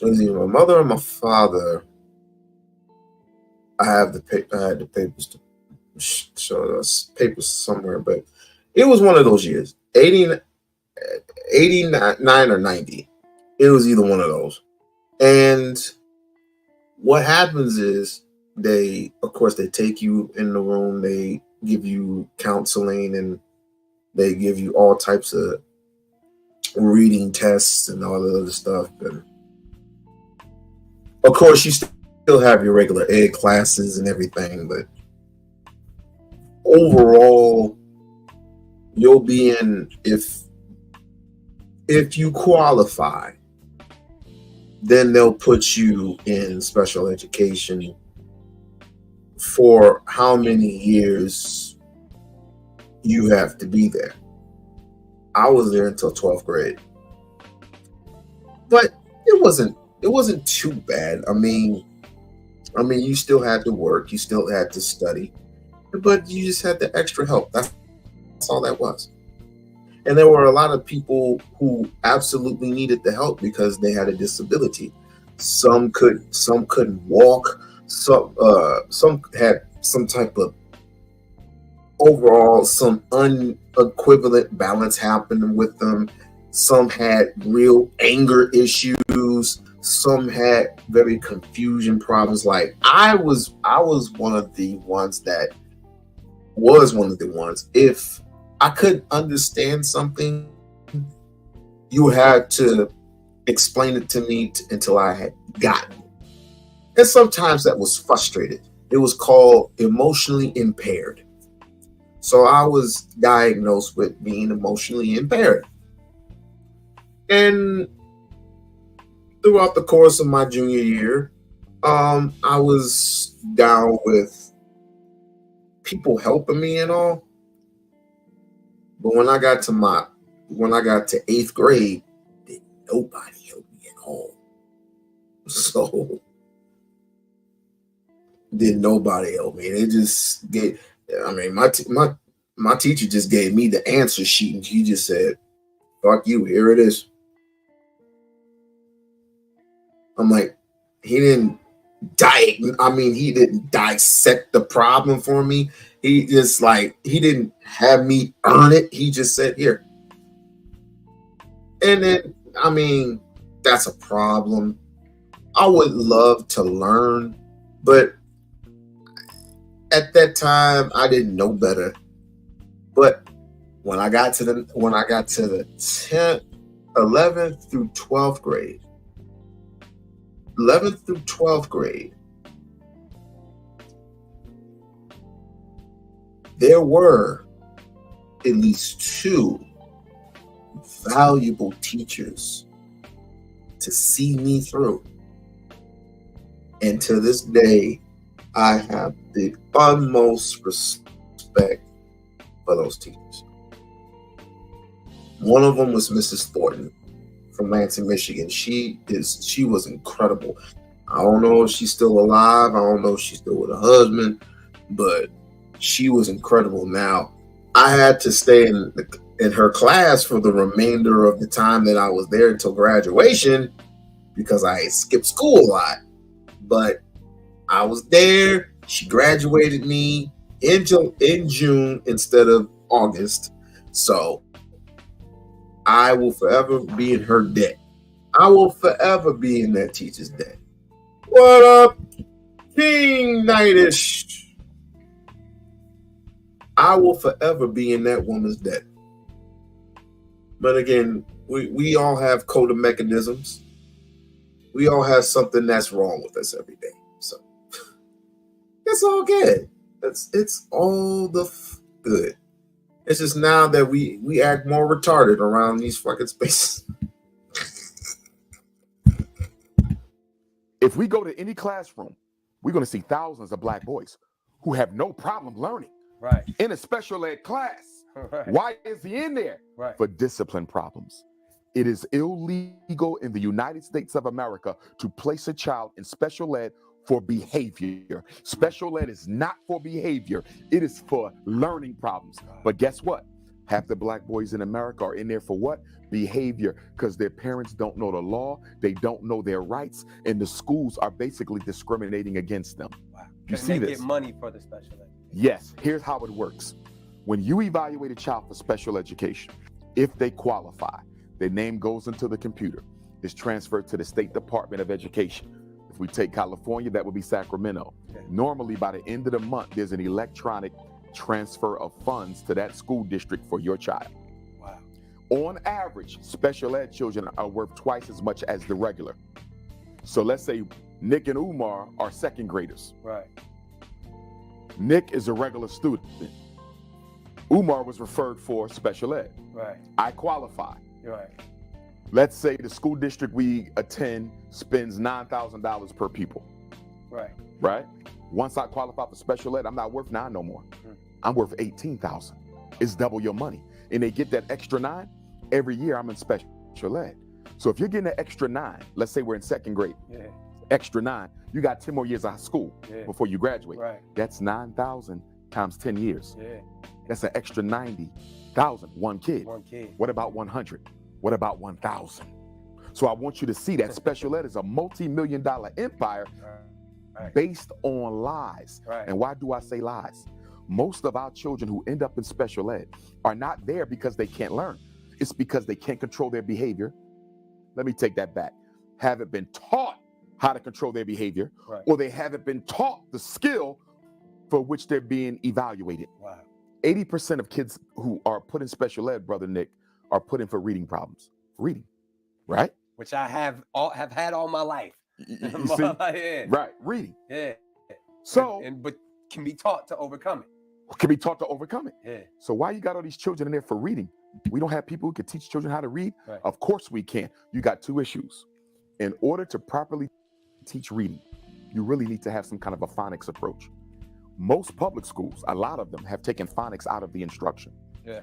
was either my mother or my father. I had the papers to show us papers somewhere, but it was one of those years, 89 or 90. It was either one of those. And what happens is they take you in the room, they give you counseling, and they give you all types of reading tests and all the other stuff. And of course, you still have your regular ed classes and everything, but overall, you'll be in, if you qualify, then they'll put you in special education for how many years you have to be there. I was there until 12th grade, but it wasn't too bad. I mean, you still had to work, you still had to study, but you just had the extra help. That's all that was. And there were a lot of people who absolutely needed the help because they had a disability. Some couldn't walk. Some had some type of overall some unequivalent balance happening with them. Some had real anger issues. Some had very confusion problems. Like I was one of the ones that was one of the ones. If I couldn't understand something, you had to explain it to me until I had gotten it. And sometimes that was frustrated. It was called emotionally impaired. So I was diagnosed with being emotionally impaired. And throughout the course of my junior year, I was down with people helping me and all. But when I got to 8th grade, did nobody help me at all. So did nobody help me. They just gave. I mean, my teacher just gave me the answer sheet, and he just said, "Fuck you. Here it is." I'm like, he didn't dissect the problem for me. He just he didn't have me earn it. He just said, "Here." And then, I mean, that's a problem. I would love to learn, but at that time I didn't know better. But when I got to the 10th, 11th through 12th grade, 11th through 12th grade, there were at least 2 valuable teachers to see me through. And to this day, I have the utmost respect for those teachers. One of them was Mrs. Thornton from Lansing, Michigan. She was incredible. I don't know if she's still alive. I don't know if she's still with her husband, but she was incredible. Now, I had to stay in her class for the remainder of the time that I was there until graduation because I had skipped school a lot. But I was there. She graduated me in June instead of August. So I will forever be in her debt. I will forever be in that teacher's debt. What up, King Knightish? I will forever be in that woman's debt. But again, we all have coded mechanisms. We all have something that's wrong with us every day. So it's all good. It's all good. It's just now that we act more retarded around these fucking spaces. If we go to any classroom, we're going to see thousands of black boys who have no problem learning. Right. In a special ed class. Right. Why is he in there? Right. For discipline problems. It is illegal in the United States of America to place a child in special ed for behavior. Special ed is not for behavior. It is for learning problems. But guess what? Half the black boys in America are in there for what? Behavior, because their parents don't know the law, they don't know their rights, and the schools are basically discriminating against them. Wow. You see they this? get money for the special ed. Yes, here's how it works. When you evaluate a child for special education, if they qualify, their name goes into the computer. It's transferred to the State Department of Education. If we take California, that would be Sacramento. Okay. Normally, by the end of the month, there's an electronic transfer of funds to that school district for your child. Wow. On average, special ed children are worth twice as much as the regular. So let's say Nick and Umar are second graders. Right. Nick is a regular student. Umar was referred for special ed. Right. I qualify. Right. Let's say the school district we attend spends $9,000 per pupil. Right. Right? Once I qualify for special ed, I'm not worth 9 no more. I'm worth 18,000. It's double your money. And they get that extra 9 every year. I'm in special ed. So if you're getting an extra 9, let's say we're in second grade. Yeah. Extra 9, you got 10 more years of school before you graduate. Right. That's 9,000 times 10 years. Yeah. That's an extra 90,000. One kid. One kid. What about 100? What about 1,000? So I want you to see that special ed is a multi-million-dollar empire based on lies. Right. And why do I say lies? Most of our children who end up in special ed are not there because they can't learn. It's because they can't control their behavior. Let me take that back. haven't been taught how to control their behavior, Right. or they haven't been taught the skill for which they're being evaluated. Wow. 80% of kids who are put in special ed, Brother Nick, are put in for reading problems. Reading, right? Which I have had all my life. You see? Yeah. Right, reading. Yeah. So, But can be taught to overcome it. can be taught to overcome it. Yeah. So why you got all these children in there for reading? We don't have people who can teach children how to read? Right. Of course we can. You got two issues. In order to properly teach reading, you really need to have some kind of a phonics approach. Most public schools, a lot of them, have taken phonics out of the instruction. Yeah.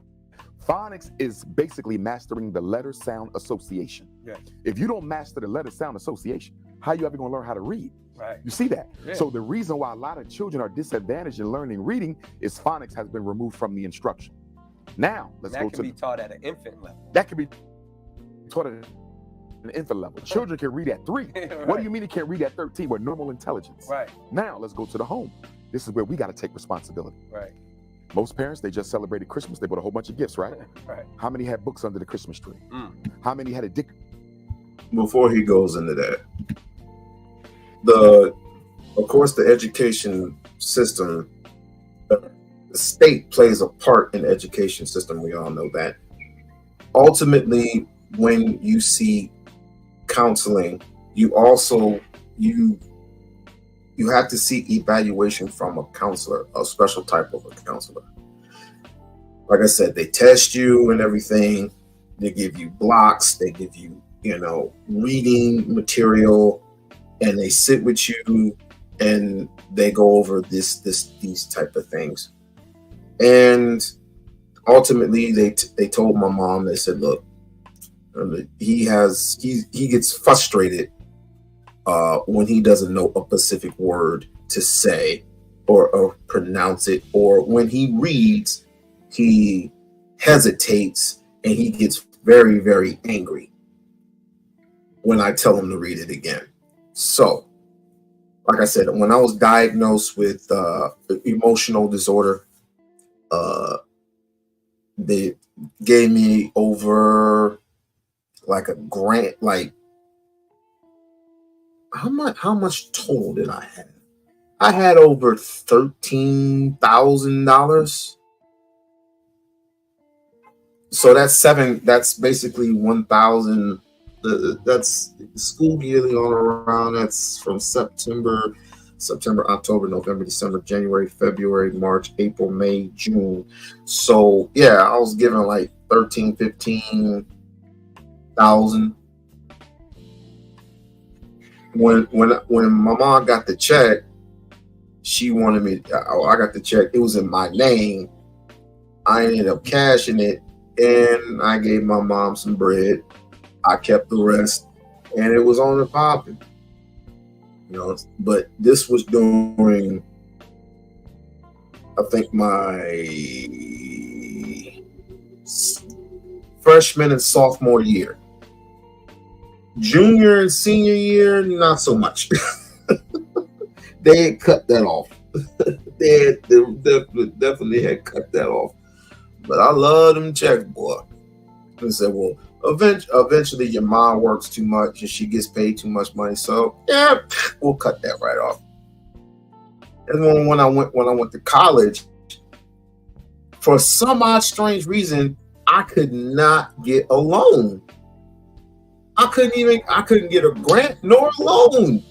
Phonics is basically mastering the letter sound association. Yeah. If you don't master the letter sound association, how you ever gonna learn how to read? Right. You see that? Yeah. So the reason why a lot of children are disadvantaged in learning reading is phonics has been removed from the instruction. Now, let's that go can to be taught at an infant level. that can be taught at an infant level. Children can read at 3. Right. What do you mean it can't read at 13 with normal intelligence? Right. Now, let's go to the home. This is where we got to take responsibility. Right. Most parents, they just celebrated Christmas. They bought a whole bunch of gifts, right? Right. How many had books under the Christmas tree? Mm. How many had a dick? Before he goes into that, of course, the education system, the state plays a part in the education system. We all know that. Ultimately, when you see counseling, you have to see evaluation from a counselor, a special type of a counselor. Like I said, they test you and everything. They give you blocks. They give you, reading material, and they sit with you and they go over these type of things. And ultimately, they told my mom, they said, look, he gets frustrated when he doesn't know a specific word to say or pronounce it, or when he reads, he hesitates and he gets very, very angry when I tell him to read it again. So, like I said, when I was diagnosed with emotional disorder, they gave me over like a grant, like how much total did I have? I had over $13,000. So that's basically 1,000. That's school yearly on around. That's from September, October, November, December, January, February, March, April, May, June. So yeah, I was given like 15,000. When my mom got the check, she wanted me. I got the check. It was in my name. I ended up cashing it, and I gave my mom some bread. I kept the rest, and it was on the popping. But this was during, I think, my freshman and sophomore year. Junior and senior year, not so much. They had cut that off. They definitely had cut that off. But I love them checks, boy. I said, well, eventually your mom works too much and she gets paid too much money, so yeah, we'll cut that right off. And then when I went to college, for some odd strange reason, I could not get a loan. I couldn't get a grant nor a loan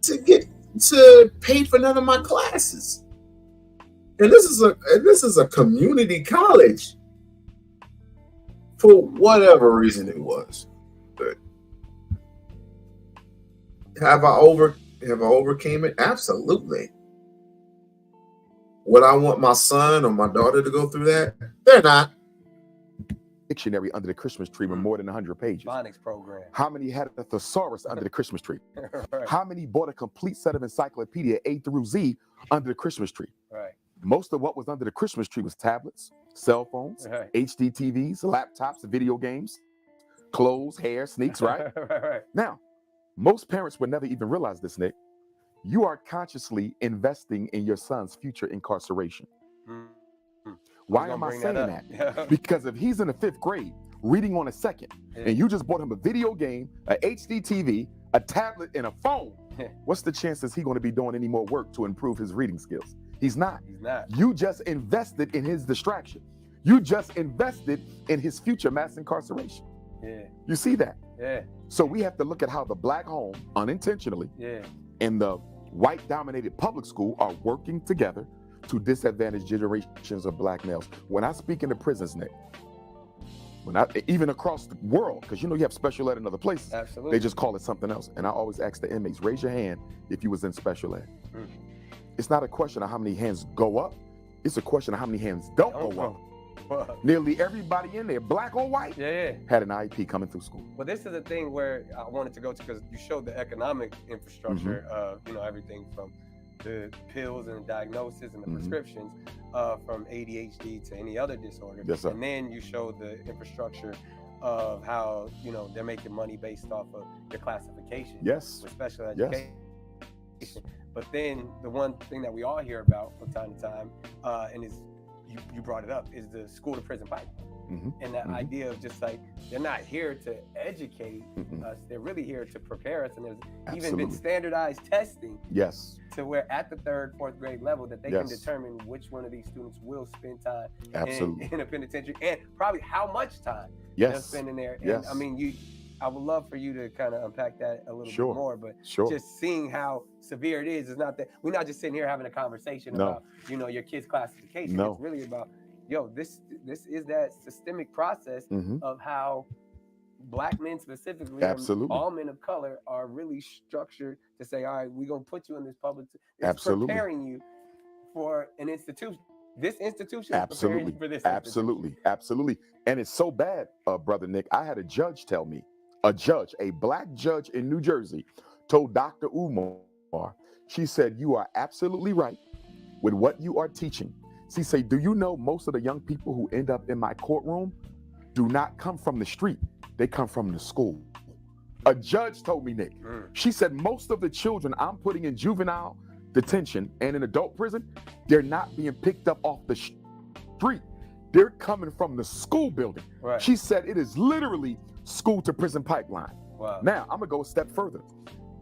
to pay for none of my classes. And this is a community college. For whatever reason it was. But have I overcame it? Absolutely. Would I want my son or my daughter to go through that? They're not. Dictionary under the Christmas tree with more than 100 pages. Phonics program. How many had a thesaurus under the Christmas tree? Right. How many bought a complete set of encyclopedia A through Z under the Christmas tree? Right. Most of what was under the Christmas tree was tablets, cell phones, Right. HD TVs, laptops, video games, clothes, hair, sneaks, right? Right. Now, most parents would never even realize this, Nick. You are consciously investing in your son's future incarceration. Mm-hmm. Why am I saying that? Yeah. Because if he's in the 5th grade, reading on a second. And you just bought him a video game, a HD TV, a tablet, and a phone. What's the chances he's going to be doing any more work to improve his reading skills? He's not. He's not. You just invested in his distraction. You just invested in his future mass incarceration. Yeah. You see that? Yeah. So we have to look at how the black home, unintentionally, and the white-dominated public school are working together to disadvantage generations of black males. When I speak in the prisons, Nick, even across the world, because you have special ed in other places, Absolutely. they just call it something else. And I always ask the inmates, raise your hand if you was in special ed. It's not a question of how many hands go up, it's a question of how many hands don't go up. Nearly everybody in there, black or white, had an IEP coming through school. Well, this is a thing where I wanted to go to, because you showed the economic infrastructure of everything from the pills and the diagnosis and the prescriptions from ADHD to any other disorder. Yes, sir. And then you showed the infrastructure of how they're making money based off of your classification. Yes. With special education. Yes. But then the one thing that we all hear about from time to time, and is you brought it up, is the school to prison pipeline. And that idea of just like, they're not here to educate us, they're really here to prepare us. And there's even been standardized testing to where at the 3rd, 4th grade level that they can determine which one of these students will spend time in a penitentiary, and probably how much time they'll spend in there. And I mean, I would love for you to kind of unpack that a little bit more, but just seeing how severe it is not that we're not just sitting here having a conversation about, your kid's classification. It's really about, this is that systemic process of how black men specifically, and all men of color, are really structured to say, all right, we're going to put you in this public. It's preparing you for an institution. This institution is preparing you for this institution. Absolutely. And it's so bad, Brother Nick. I had a judge tell me, a black judge in New Jersey told Dr. Umar, she said, you are absolutely right with what you are teaching. She said, do you know most of the young people who end up in my courtroom do not come from the street, they come from the school. A judge told me, Nick. She said, most of the children I'm putting in juvenile detention and in adult prison, they're not being picked up off the street. They're coming from the school building. She said it is literally school to prison pipeline. Now, I'm gonna go a step further.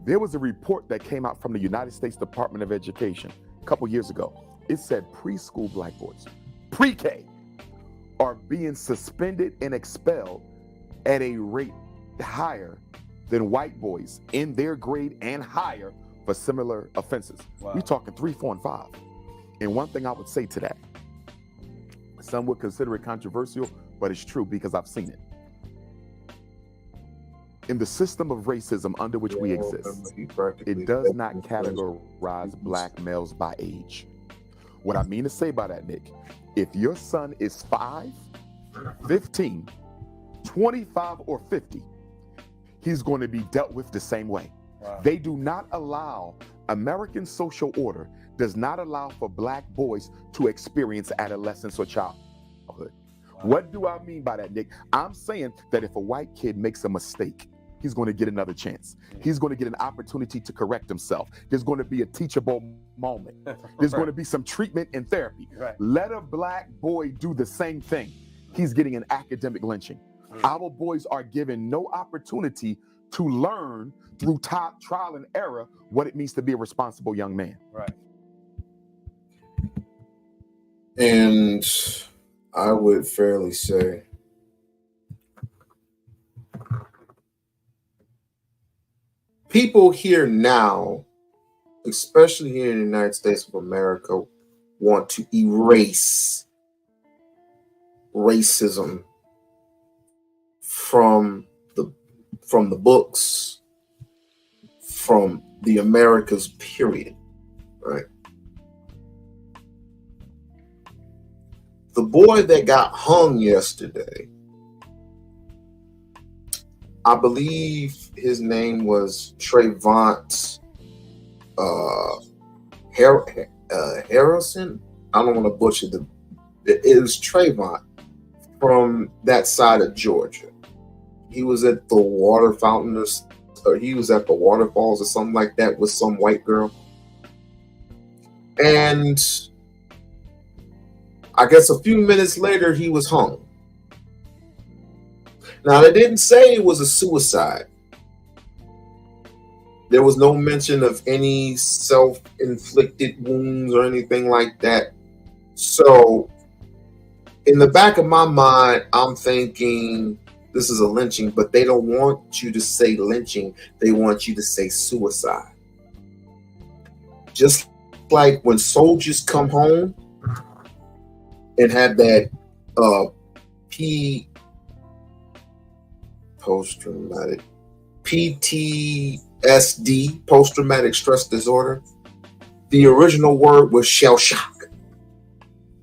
There was a report that came out from the United States Department of Education a couple years ago. It said preschool black boys, pre-K, are being suspended and expelled at a rate higher than white boys in their grade and higher for similar offenses. We're talking 3, 4, and 5. And one thing I would say to that, some would consider it controversial, but it's true because I've seen it. In the system of racism under which we exist, it does not categorize black males by age. What I mean to say by that, Nick, if your son is 5, 15, 25, or 50, he's going to be dealt with the same way. They do not allow, American social order does not allow for black boys to experience adolescence or childhood. What do I mean by that, Nick? I'm saying that if a white kid makes a mistake, he's going to get another chance. He's going to get an opportunity to correct himself. There's going to be a teachable moment. There's going to be some treatment and therapy. Let a black boy do the same thing. He's getting an academic lynching. Our boys are given no opportunity to learn through trial and error what it means to be a responsible young man. And I would fairly say people here now, especially here in the United States of America, want to erase racism from the books, from the Americas, period. Right? The boy that got hung yesterday, I believe his name was Trayvon Harrison. I don't want to butcher it was Trayvon from that side of Georgia. He was at the water fountain, or he was at the waterfalls or something like that with some white girl. And I guess a few minutes later, he was hung. Now, they didn't say it was a suicide. There was no mention of any self-inflicted wounds or anything like that. So, in the back of my mind, I'm thinking this is a lynching, but they don't want you to say lynching. They want you to say suicide. Just like when soldiers come home and have that post-traumatic PTSD, post-traumatic stress disorder. The original word was shell shock.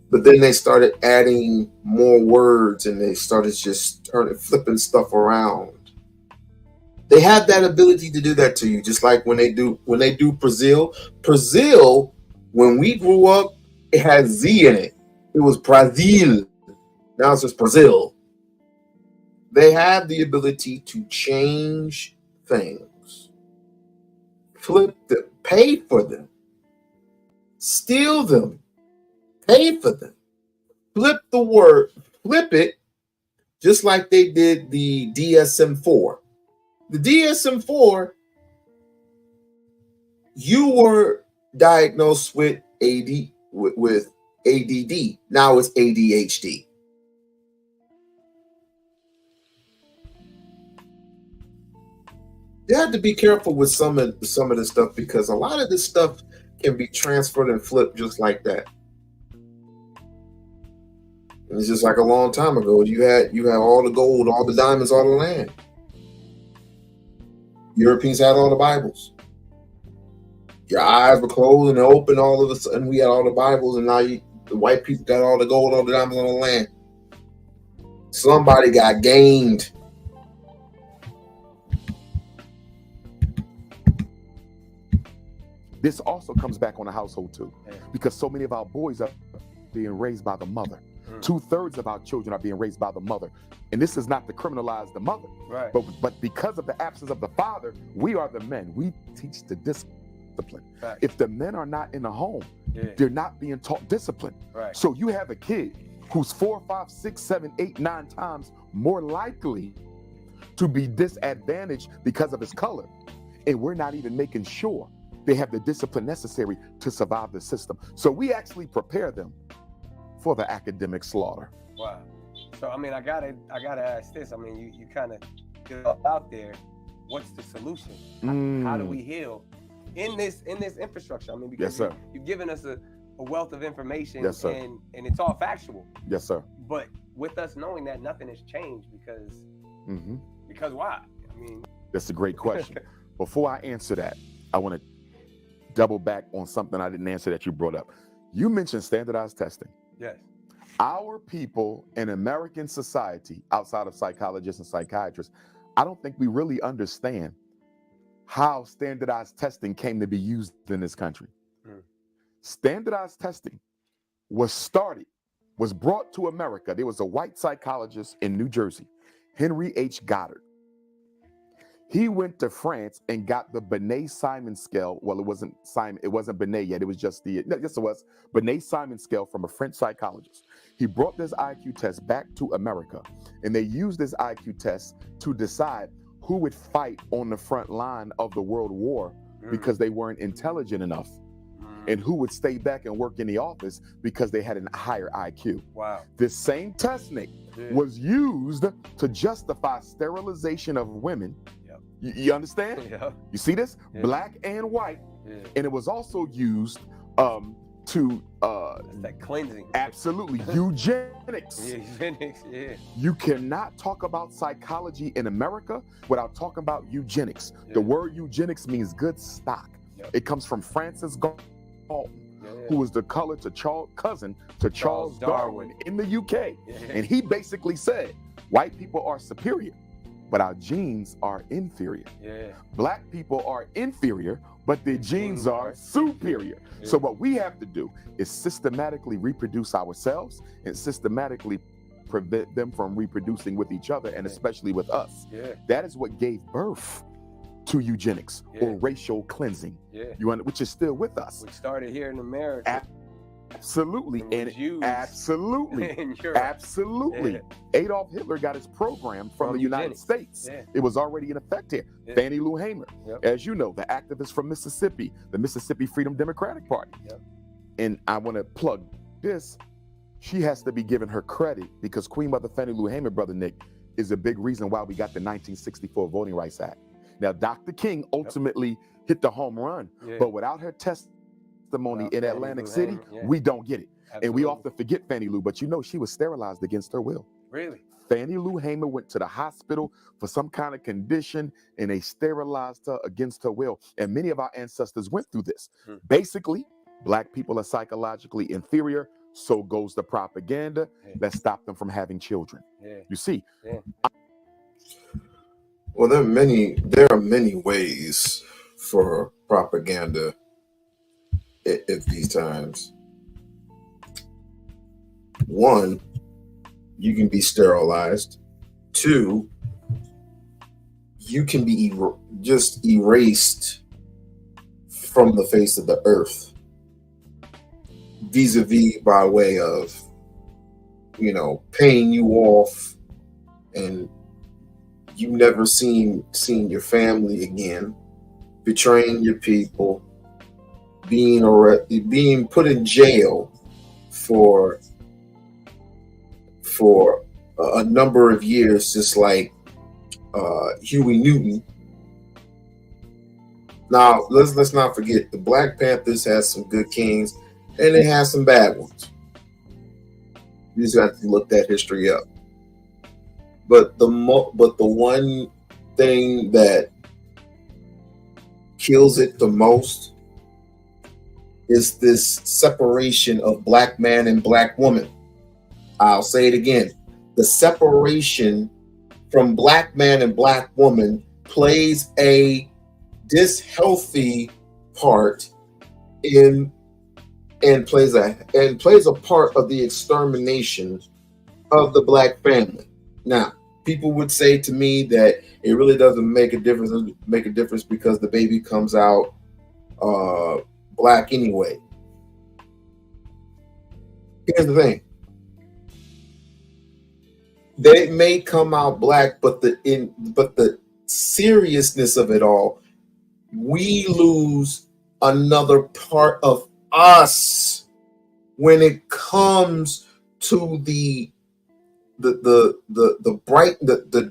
But then they started adding more words and they started just flipping stuff around. They have that ability to do that to you, just like when they do Brazil. Brazil, when we grew up, it had Z in it. It was Brazil. Now it's just Brazil. They have the ability to change things, flip them, pay for them, steal them, pay for them, flip the word, flip it, just like they did the DSM-4. The DSM-4, you were diagnosed with with ADD. Now it's ADHD. You have to be careful with some of this stuff because a lot of this stuff can be transferred and flipped just like that. And it's just like a long time ago. You had all the gold, all the diamonds, all the land. Europeans had all the Bibles. Your eyes were closed and open. All of a sudden, we had all the Bibles, and now the white people got all the gold, all the diamonds on the land. Somebody got gamed. This also comes back on the household too, because so many of our boys are being raised by the mother. 2/3 of our children are being raised by the mother. And this is not to criminalize the mother, right? But because of the absence of the father, we are the men. We teach the discipline. Right. If the men are not in the home, they're not being taught discipline. Right. So you have a kid who's 4, 5, 6, 7, 8, 9 times more likely to be disadvantaged because of his color. And we're not even making sure they have the discipline necessary to survive the system. So we actually prepare them for the academic slaughter. Wow. So I mean, I gotta ask this. I mean, you kind of get it out there. What's the solution? How do we heal in this infrastructure? I mean, because you've given us a wealth of information, yes, sir. and it's all factual. Yes, sir. But with us knowing that nothing has changed because why? I mean, that's a great question. Before I answer that, I want to double back on something I didn't answer that you brought up. You mentioned standardized testing. Yes. Our people in American society, outside of psychologists and psychiatrists, I don't think we really understand how standardized testing came to be used in this country. Standardized testing was brought to America. There was a white psychologist in New Jersey, Henry H. Goddard. He went to France and got the Binet-Simon scale. Well, it wasn't Simon, it wasn't Binet yet. It was just yes, it was Binet-Simon scale from a French psychologist. He brought this IQ test back to America, and they used this IQ test to decide who would fight on the front line of the world war because they weren't intelligent enough, and who would stay back and work in the office because they had a higher IQ. Wow. This same technique was used to justify sterilization of women. You understand? Yeah. You see this? Black and white. And it was also used to that cleansing. Absolutely. Eugenics. Eugenics, You cannot talk about psychology in America without talking about eugenics. The word eugenics means good stock. It comes from Francis Galton, who was the cousin to Charles Darwin in the UK. And he basically said, white people are superior, but our genes are inferior. Black people are inferior, but their genes are superior. So what we have to do is systematically reproduce ourselves and systematically prevent them from reproducing with each other, and especially with us. That is what gave birth to eugenics or racial cleansing, which is still with us. We started here in America. Absolutely. It was used Absolutely. in Europe. Absolutely. Yeah. Adolf Hitler got his program from the United eugenics. States. Yeah. It was already in effect here. Yeah. Fannie Lou Hamer, Yep. as you know, the activist from Mississippi, the Mississippi Freedom Democratic Party. Yep. And I want to plug this. She has to be given her credit because Queen Mother Fannie Lou Hamer, Brother Nick, is a big reason why we got the 1964 Voting Rights Act. Now, Dr. King ultimately hit the home run, Yeah. but without her testimony Without in Fannie Atlantic Lou City, Hamer, yeah. we don't get it. And we Absolutely. often forget Fannie Lou, but you know she was sterilized against her will. Really? Fannie Lou Hamer went to the hospital for some kind of condition and they sterilized her against her will. And many of our ancestors went through this. Basically, Black people are psychologically inferior, so goes the propaganda that stopped them from having children. Yeah. You see? Yeah. Well, there are many ways for propaganda at these times. One, you can be sterilized. Two, you can be just erased from the face of the earth, vis-a-vis by way of, paying you off, and you never seen your family again, betraying your people, being put in jail for a number of years, just like Huey Newton. Now, let's not forget, the Black Panthers has some good kings, and it has some bad ones. You just have to look that history up. But the one thing that kills it the most is this separation of Black man and Black woman. I'll say it again. The separation from Black man and Black woman plays a dishealthy part and plays a part of the extermination of the Black family. Now, people would say to me that it really doesn't make a difference because the baby comes out Black anyway. Here's the thing. They may come out Black, but the seriousness of it all, we lose another part of us when it comes to the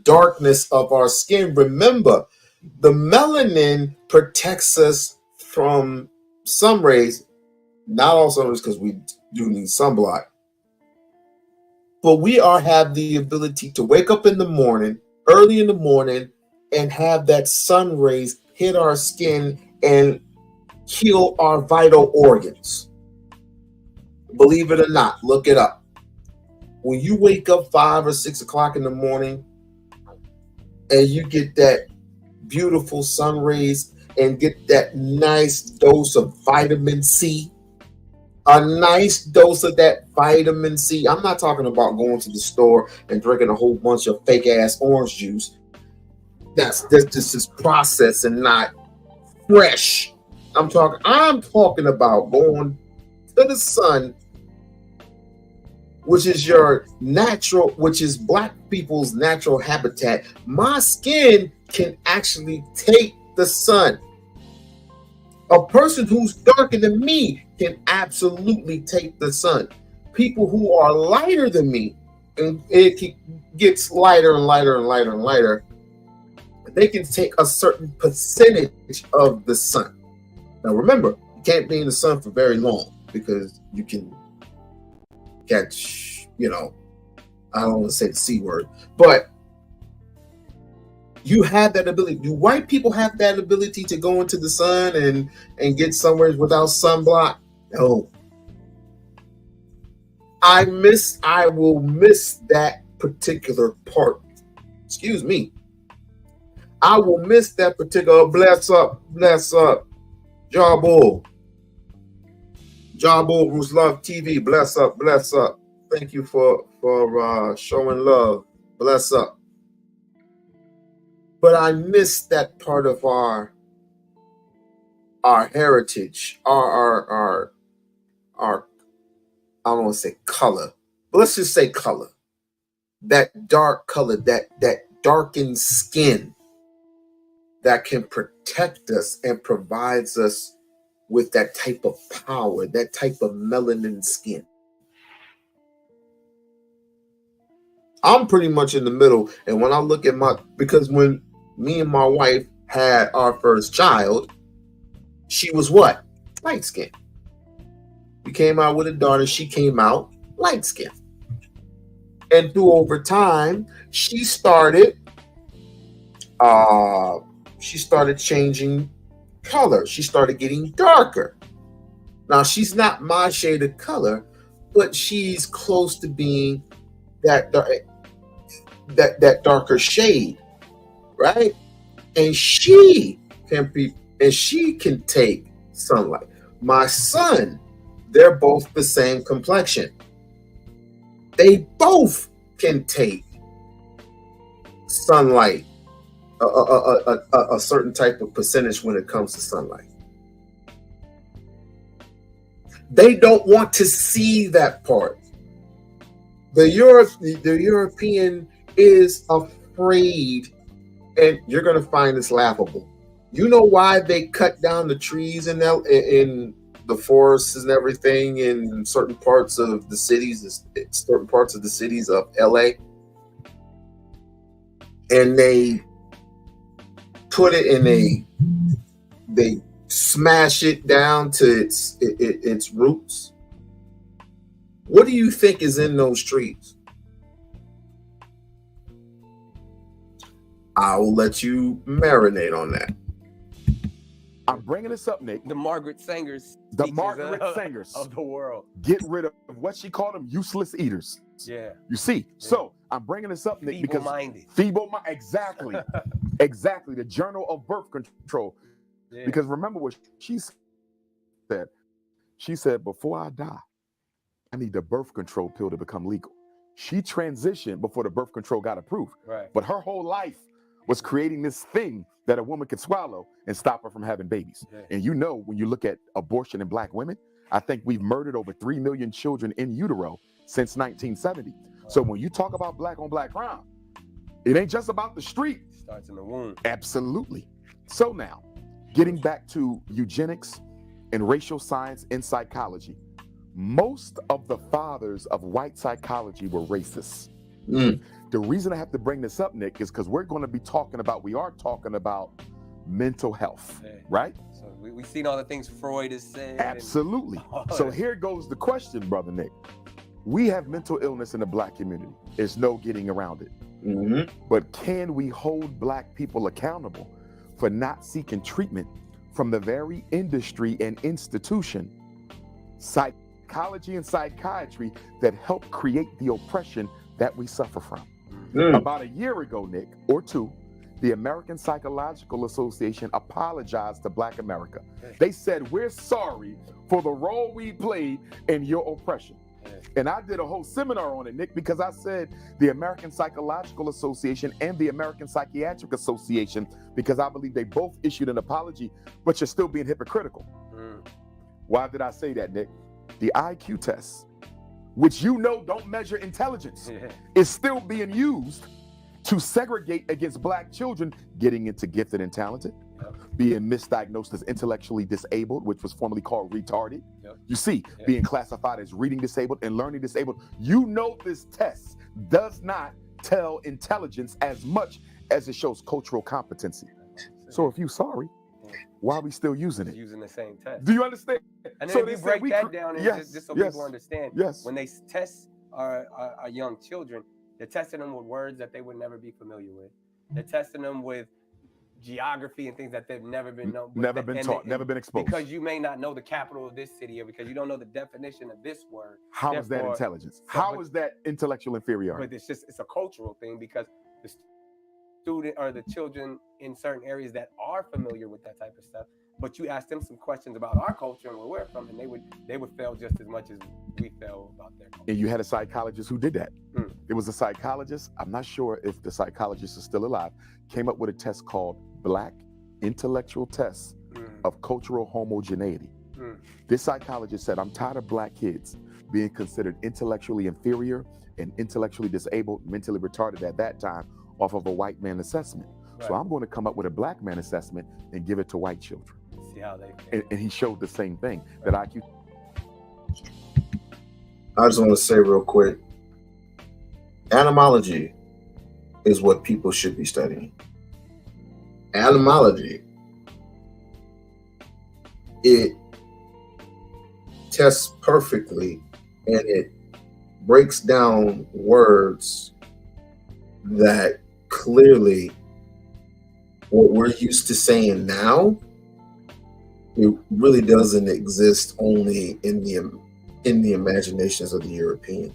darkness of our skin. Remember, the melanin protects us from sun rays, not all sun rays, because we do need sunblock. But we have the ability to wake up in the morning, early in the morning, and have that sun rays hit our skin and heal our vital organs. Believe it or not, look it up. When you wake up 5 or 6 o'clock in the morning and you get that beautiful sun rays and get that nice dose of vitamin C, a nice dose of that vitamin C. I'm not talking about going to the store and drinking a whole bunch of fake ass orange juice. That's just processed and not fresh. I'm talking about going to the sun, which is which is Black people's natural habitat. My skin can actually take the sun. A person who's darker than me can absolutely take the sun. People who are lighter than me, and it gets lighter and lighter and lighter and lighter, they can take a certain percentage of the sun. Now remember, you can't be in the sun for very long because you can catch, I don't want to say the C word, but you have that ability. Do white people have that ability to go into the sun and get somewhere without sunblock? No. I will miss that particular part. Excuse me. I will miss that particular bless up. Jabo Who's Love TV, bless up. Thank you for showing love. Bless up. But I miss that part of our heritage, our I don't want to say color, but let's just say color. That dark color, that darkened skin that can protect us and provides us with that type of power, that type of melanin skin. I'm pretty much in the middle. And when I look at because when me and my wife had our first child, she was what? Light skin. We came out with a daughter. She came out light skin. And through over time, she started changing color. She started getting darker. Now, she's not my shade of color, but she's close to being that darker shade, right? And she can take sunlight. My son, they're both the same complexion. They both can take sunlight, a certain type of percentage when it comes to sunlight. They don't want to see that part. The European is afraid, and you're going to find this laughable. You know why they cut down the trees in the forests and everything in certain parts of the cities of LA? And they put it in they smash it down to its roots. What do you think is in those trees? I will let you marinate on that. I'm bringing this up, Nick. The Margaret Sangers. The Margaret Sangers of the world. Get rid of what she called them, useless eaters. Yeah. You see, Yeah. So I'm bringing this up, Nick, because feeble-minded. Exactly. Exactly. The Journal of Birth Control. Yeah. Because remember what she said. She said, before I die, I need the birth control pill to become legal. She transitioned before the birth control got approved. Right. But her whole life was creating this thing that a woman could swallow and stop her from having babies. Yeah. And you know, when you look at abortion in Black women, I think we've murdered over 3 million children in utero since 1970. Wow. So when you talk about Black on Black crime, it ain't just about the street. It starts in the womb. Absolutely. So now, getting back to eugenics and racial science and psychology, most of the fathers of white psychology were racists. The reason I have to bring this up, Nick, is because we are talking about mental health, right? So we've seen all the things Freud has said. Absolutely. So here goes the question, Brother Nick. We have mental illness in the Black community. There's no getting around it. Mm-hmm. But can we hold Black people accountable for not seeking treatment from the very industry and institution, psychology and psychiatry, that help create the oppression that we suffer from? About a year ago, Nick, or two, the American Psychological Association apologized to Black America. They said, we're sorry for the role we played in your oppression. And I did a whole seminar on it, Nick, because I said the American Psychological Association and the American Psychiatric Association, because I believe they both issued an apology, but you're still being hypocritical. Why did I say that, Nick? The IQ test, which you know don't measure intelligence, is still being used to segregate against Black children getting into gifted and talented, being misdiagnosed as intellectually disabled, which was formerly called retarded. You see, being classified as reading disabled and learning disabled. You know, this test does not tell intelligence as much as it shows cultural competency. So if you're sorry, why are we still using it? Using the same test. Do you understand? And then so if you break that down, and just so people understand, when they test our young children, they're testing them with words that they would never be familiar with. They're testing them with geography and things that they've never been known. Never been taught, never been exposed. Because you may not know the capital of this city, or because you don't know the definition of this word. How is that intelligence? How is that intellectual inferiority? But it's a cultural thing, because the student or the children in certain areas that are familiar with that type of stuff, but you ask them some questions about our culture and where we're from, and they would fail just as much as we fail about their culture. And you had a psychologist who did that. It was a psychologist, I'm not sure if the psychologist is still alive, came up with a test called Black Intellectual Test of Cultural Homogeneity. This psychologist said, I'm tired of Black kids being considered intellectually inferior and intellectually disabled, mentally retarded at that time off of a white man assessment. Right. So I'm going to come up with a black man assessment and give it to white children. See how they And he showed the same thing, that IQ. I just want to say real quick, etymology is what people should be studying. Etymology, it tests perfectly and it breaks down words that clearly what we're used to saying now, it really doesn't exist only in the imaginations of the European.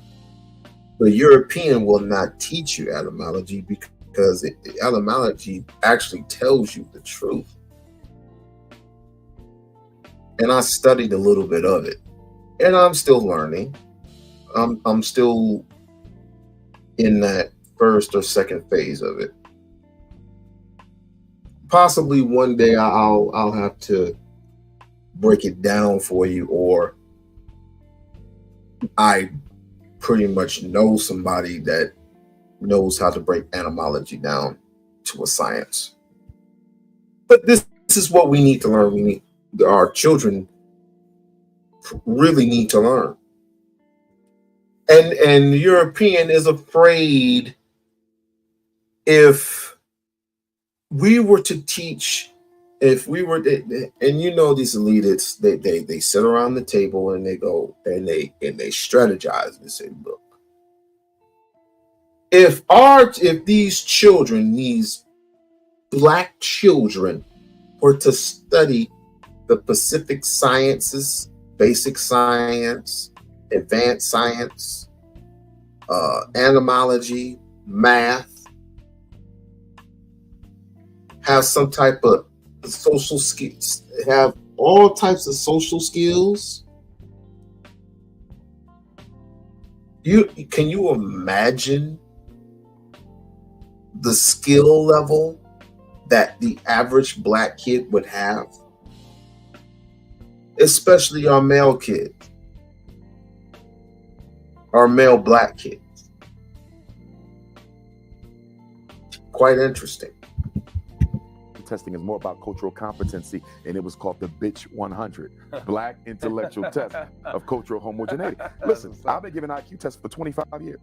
The European will not teach you etymology because etymology actually tells you the truth. And I studied a little bit of it, and I'm still learning. I'm still in that first or second phase of it. Possibly one day I'll have to break it down for you, or I pretty much know somebody that knows how to break etymology down to a science. But this is what we need to learn. Our children really need to learn. And the European is afraid if we were to teach, and you know these elitists, they sit around the table and they go and they strategize and say, look, if these children, these black children, were to study the Pacific sciences, basic science, advanced science, entomology, math, have some type of social skills, have all types of social skills. Can you imagine the skill level that the average black kid would have? Especially our male kids, our male black kids. Quite interesting. Testing is more about cultural competency, and it was called the Bitch 100, Black Intellectual Test of Cultural Homogeneity. Listen, I've been giving IQ tests for 25 years.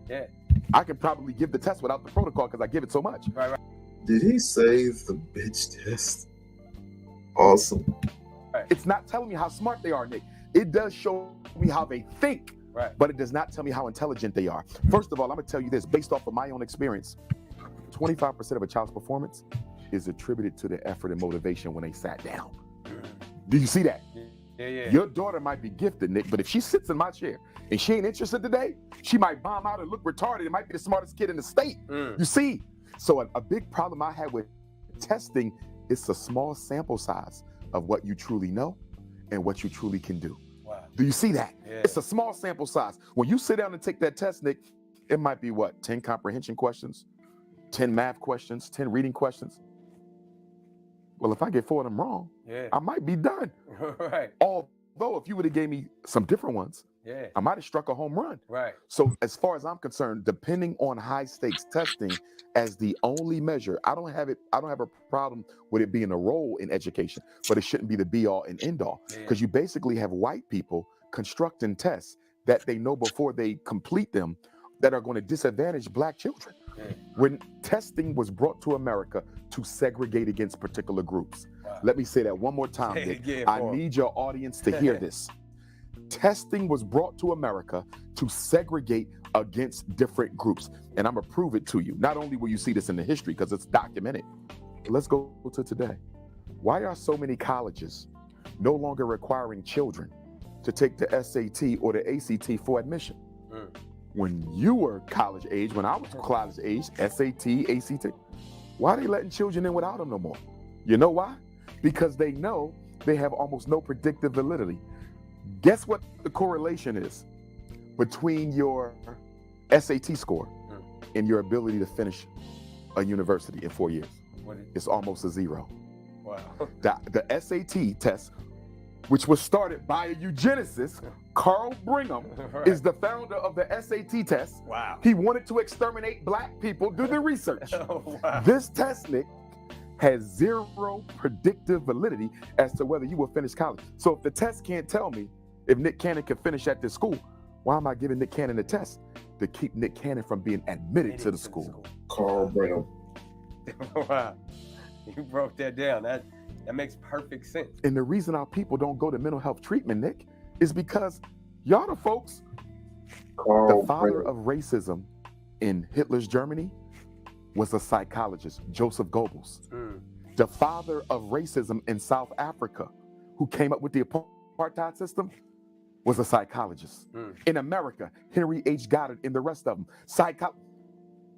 Yeah. I can probably give the test without the protocol because I give it so much. Right. Did he say the bitch test? Awesome. Right. It's not telling me how smart they are, Nick. It does show me how they think, right, but it does not tell me how intelligent they are. First of all, I'm going to tell you this, based off of my own experience, 25% of a child's performance is attributed to the effort and motivation when they sat down. Do you see that? Yeah. Your daughter might be gifted, Nick, but if she sits in my chair and she ain't interested today, she might bomb out and look retarded. It might be the smartest kid in the state. You see? So a big problem I had with testing is a small sample size of what you truly know and what you truly can do. Wow. Do you see that? Yeah. It's a small sample size. When you sit down and take that test, Nick, it might be 10 comprehension questions, 10 math questions, 10 reading questions. Well, if I get 4 of them wrong, I might be done. Right. Although if you would have gave me some different ones, I might have struck a home run. Right. So as far as I'm concerned, depending on high stakes testing as the only measure, I don't have a problem with it being a role in education, but it shouldn't be the be all and end all, because you basically have white people constructing tests that they know before they complete them that are going to disadvantage black children. When testing was brought to America to segregate against particular groups. Wow. Let me say that one more time, Nick. I need your audience to hear this. Testing was brought to America to segregate against different groups. And I'm going to prove it to you. Not only will you see this in the history because it's documented. Let's go to today. Why are so many colleges no longer requiring children to take the SAT or the ACT for admission? When you were college age, when I was college age, SAT, ACT, why are they letting children in without them no more? You know why? Because they know they have almost no predictive validity. Guess what the correlation is between your SAT score and your ability to finish a university in 4 years? It's almost a zero. Wow. The SAT test which was started by a eugenicist, Carl Brigham, Right. is the founder of the SAT test. Wow. He wanted to exterminate black people. Do the research. Oh, wow. This test, Nick, has zero predictive validity as to whether you will finish college. So if the test can't tell me if Nick Cannon can finish at this school, why am I giving Nick Cannon a test? To keep Nick Cannon from being admitted to the school. Carl Brigham. Wow. You broke that down. That makes perfect sense. And the reason our people don't go to mental health treatment, Nick, is because y'all the folks, Carl the father Brigham. of racism in Hitler's Germany was a psychologist, Joseph Goebbels. The father of racism in South Africa, who came up with the apartheid system, was a psychologist. In America, Henry H. Goddard and the rest of them,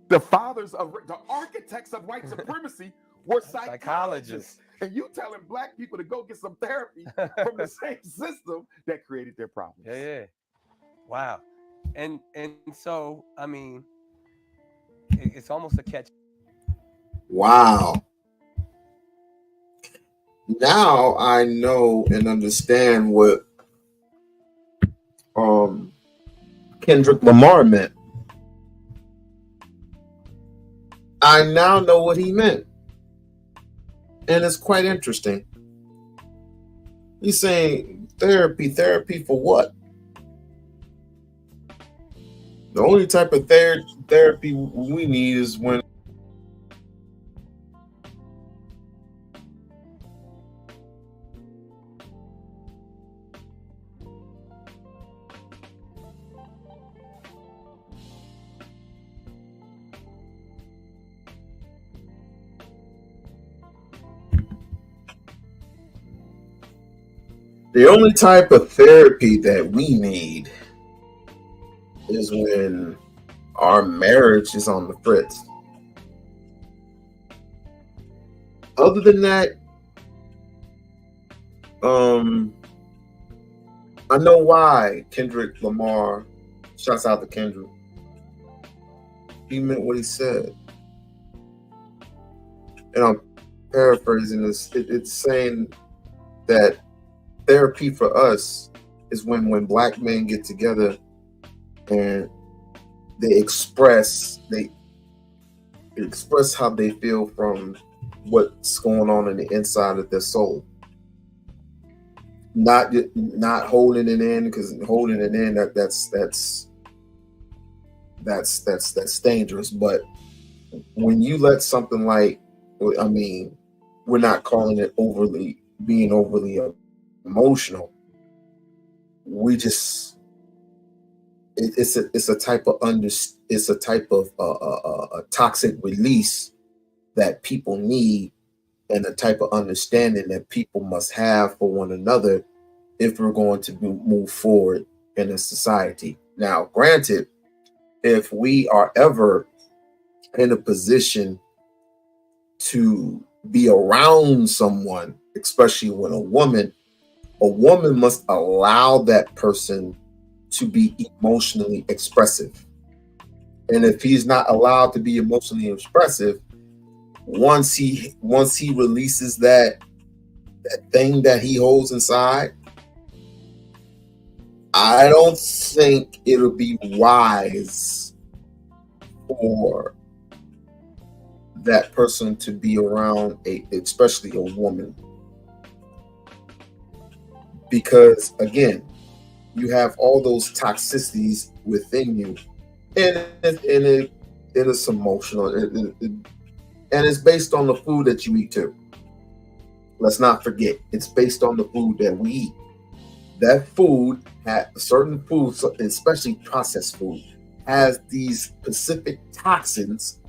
the fathers of the architects of white supremacy were psychologists. And you telling black people to go get some therapy from the same system that created their problems. Yeah. Wow. And so, I mean, it's almost a catch. Wow. Now I know and understand what Kendrick Lamar meant. I now know what he meant. And it's quite interesting. He's saying therapy for what? The only type of therapy we need is when the only type of therapy that we need is when our marriage is on the fritz. Other than that, I know why Kendrick Lamar, shouts out to Kendrick, he meant what he said. And I'm paraphrasing this. It's saying that therapy for us is when black men get together and they express how they feel from what's going on in the inside of their soul. Not holding it in, because holding it in that's dangerous. But when you let something like, I mean, we're not calling it being overly emotional. We just it's a type of a toxic release that people need, and a type of understanding that people must have for one another if we're going to move forward in a society. Now, granted, if we are ever in a position to be around someone, especially when a woman must allow that person to be emotionally expressive. And if he's not allowed to be emotionally expressive, once he releases that thing that he holds inside, I don't think it'll be wise for that person to be around especially a woman. Because again, you have all those toxicities within you, and it's emotional, and it's based on the food that you eat too. Let's not forget, it's based on the food that we eat. That food, certain foods, especially processed food, has these specific toxins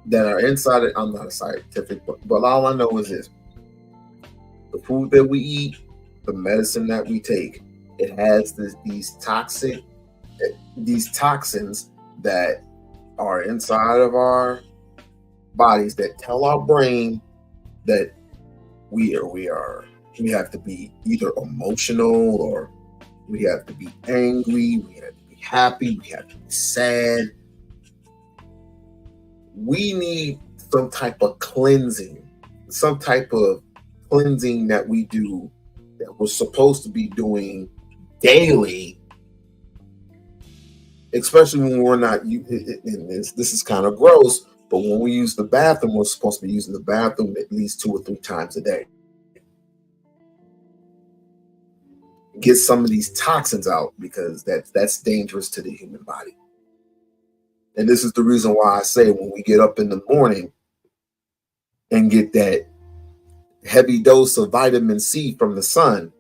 that are inside it. I'm not a scientific, but all I know is this: the food that we eat, the medicine that we take, it has these toxins that are inside of our bodies that tell our brain that we have to be either emotional, or we have to be angry, we have to be happy, we have to be sad. We need some type of cleansing that we do that we're supposed to be doing daily, especially when we're not, this is kind of gross, but when we use the bathroom, we're supposed to be using the bathroom at least 2 or 3 times a day. Get some of these toxins out, because that's dangerous to the human body. And this is the reason why I say when we get up in the morning and get that heavy dose of vitamin C from the sun,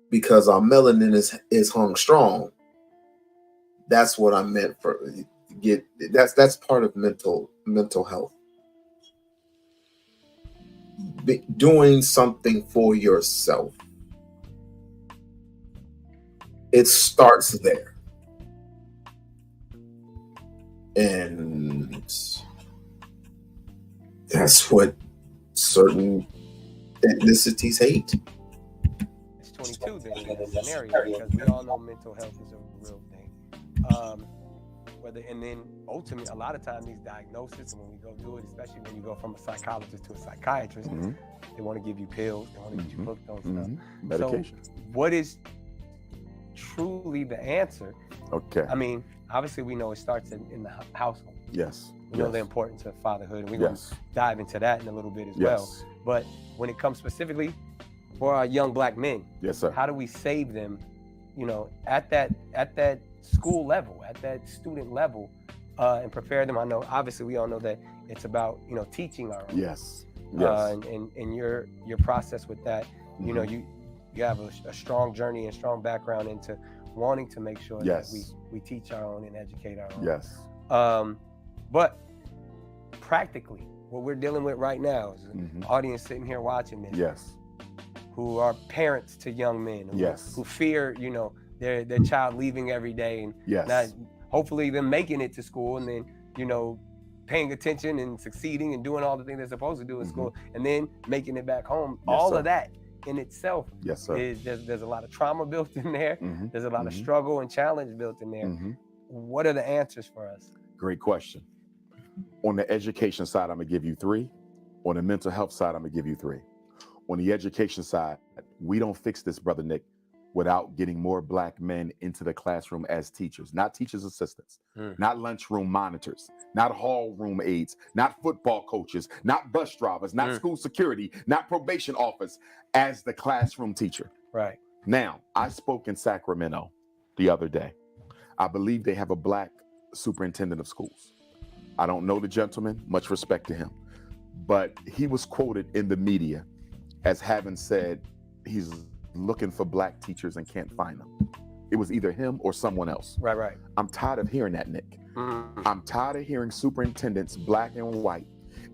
because our melanin is hung strong. That's what I meant for that's part of mental health. Doing something for yourself. It starts there. And that's what certain ethnicities hate. It's 22 then in this scenario, because we all know mental health is a real thing. And then ultimately, a lot of times these diagnoses, and when we go do it, especially when you go from a psychologist to a psychiatrist, they want to give you pills, they want to get you hooked on stuff. Medication. So what is truly the answer? Okay. I mean, obviously we know it starts in the household. Yes. We know the importance of fatherhood, and we're going to dive into that in a little bit as well. But when it comes specifically for our young black men, yes, sir, how do we save them, at that school level, at that student level, and prepare them? I know, obviously, we all know that it's about, teaching our own. Yes. And your process with that, you have a strong journey and strong background into wanting to make sure that we teach our own and educate our own. Yes. But practically, what we're dealing with right now is an audience sitting here watching this. Yes. Who are parents to young men. Who fear, their child leaving every day and not, hopefully them making it to school and then, paying attention and succeeding and doing all the things they're supposed to do in school, and then making it back home. All of that in itself is there's a lot of trauma built in there. There's a lot of struggle and challenge built in there. What are the answers for us? Great question. On the education side, I'm gonna give you 3. On the mental health side, I'm gonna give you 3. On the education side, we don't fix this, Brother Nick, without getting more black men into the classroom as teachers, not teachers' assistants, not lunchroom monitors, not hall room aides, not football coaches, not bus drivers, not school security, not probation office, as the classroom teacher. Right. Now, I spoke in Sacramento the other day. I believe they have a black superintendent of schools. I don't know the gentleman, much respect to him, but he was quoted in the media as having said he's looking for black teachers and can't find them. It was either him or someone else. Right. I'm tired of hearing that, Nick. I'm tired of hearing superintendents, black and white,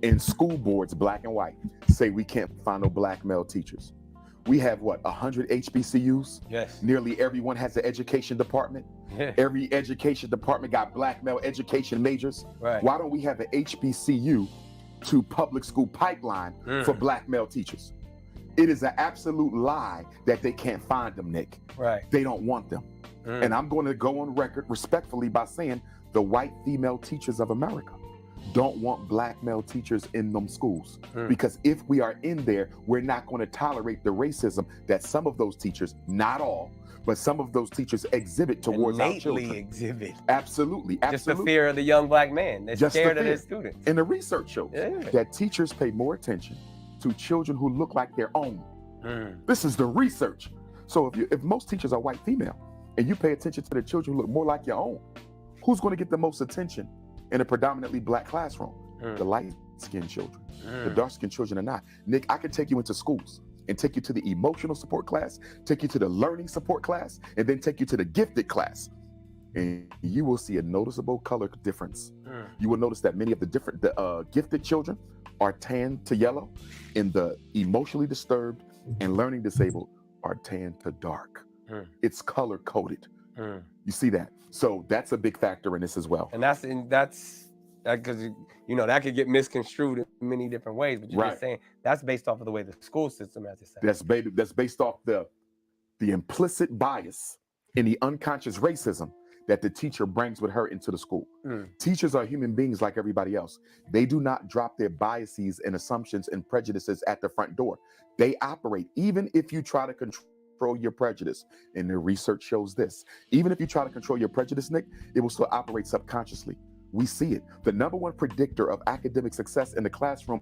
and school boards, black and white, say we can't find no black male teachers. We have 100 HBCUs? Yes. Nearly everyone has an education department. Yeah. Every education department got black male education majors. Right. Why don't we have an HBCU to public school pipeline for black male teachers? It is an absolute lie that they can't find them, Nick. Right. They don't want them. And I'm going to go on record respectfully by saying the white female teachers of America don't want black male teachers in them schools. Because if we are in there, we're not going to tolerate the racism that some of those teachers, not all, but some of those teachers exhibit towards our children. Exhibit. Absolutely. Just the fear of the young black man. They're scared of their students. And the research shows that teachers pay more attention to children who look like their own. This is the research. So if most teachers are white female and you pay attention to the children who look more like your own, who's going to get the most attention in a predominantly black classroom? The light-skinned children. The dark-skinned children are not. Nick, I could take you into schools and take you to the emotional support class, take you to the learning support class, and then take you to the gifted class. And you will see a noticeable color difference. You will notice that many of the gifted children are tan to yellow, and the emotionally disturbed and learning disabled are tan to dark. It's color coded. You see that? So that's a big factor in this as well. And that's because that could get misconstrued in many different ways. But you're just saying that's based off of the way the school system has it set. That's based off the implicit bias and the unconscious racism that the teacher brings with her into the school. Mm. Teachers are human beings like everybody else. They do not drop their biases and assumptions and prejudices at the front door. They operate, even if you try to control your prejudice. And the research shows this. Even if you try to control your prejudice, Nick, it will still operate subconsciously. We see it. The number one predictor of academic success in the classroom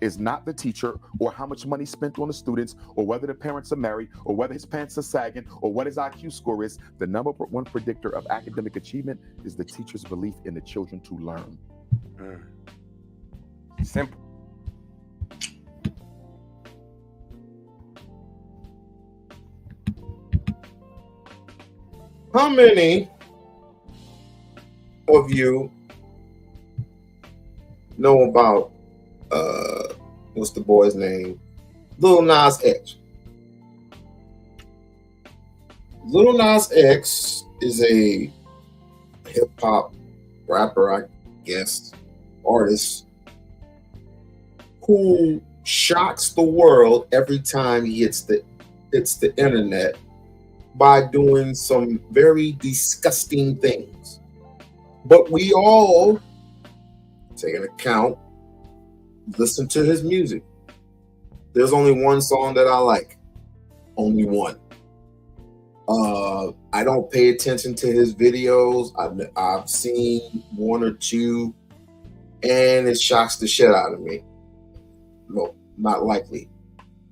is not the teacher or how much money spent on the students or whether the parents are married or whether his pants are sagging or what his IQ score is. The number one predictor of academic achievement is the teacher's belief in the children to learn. Simple. How many of you know about what's the boy's name? Lil Nas X. Lil Nas X is a hip hop rapper, I guess, artist who shocks the world every time he hits the internet by doing some very disgusting things. But we all take an account, listen to his music. There's only one song that I like. Only one. I don't pay attention to his videos. I've seen one or two, and it shocks the shit out of me. No, not likely.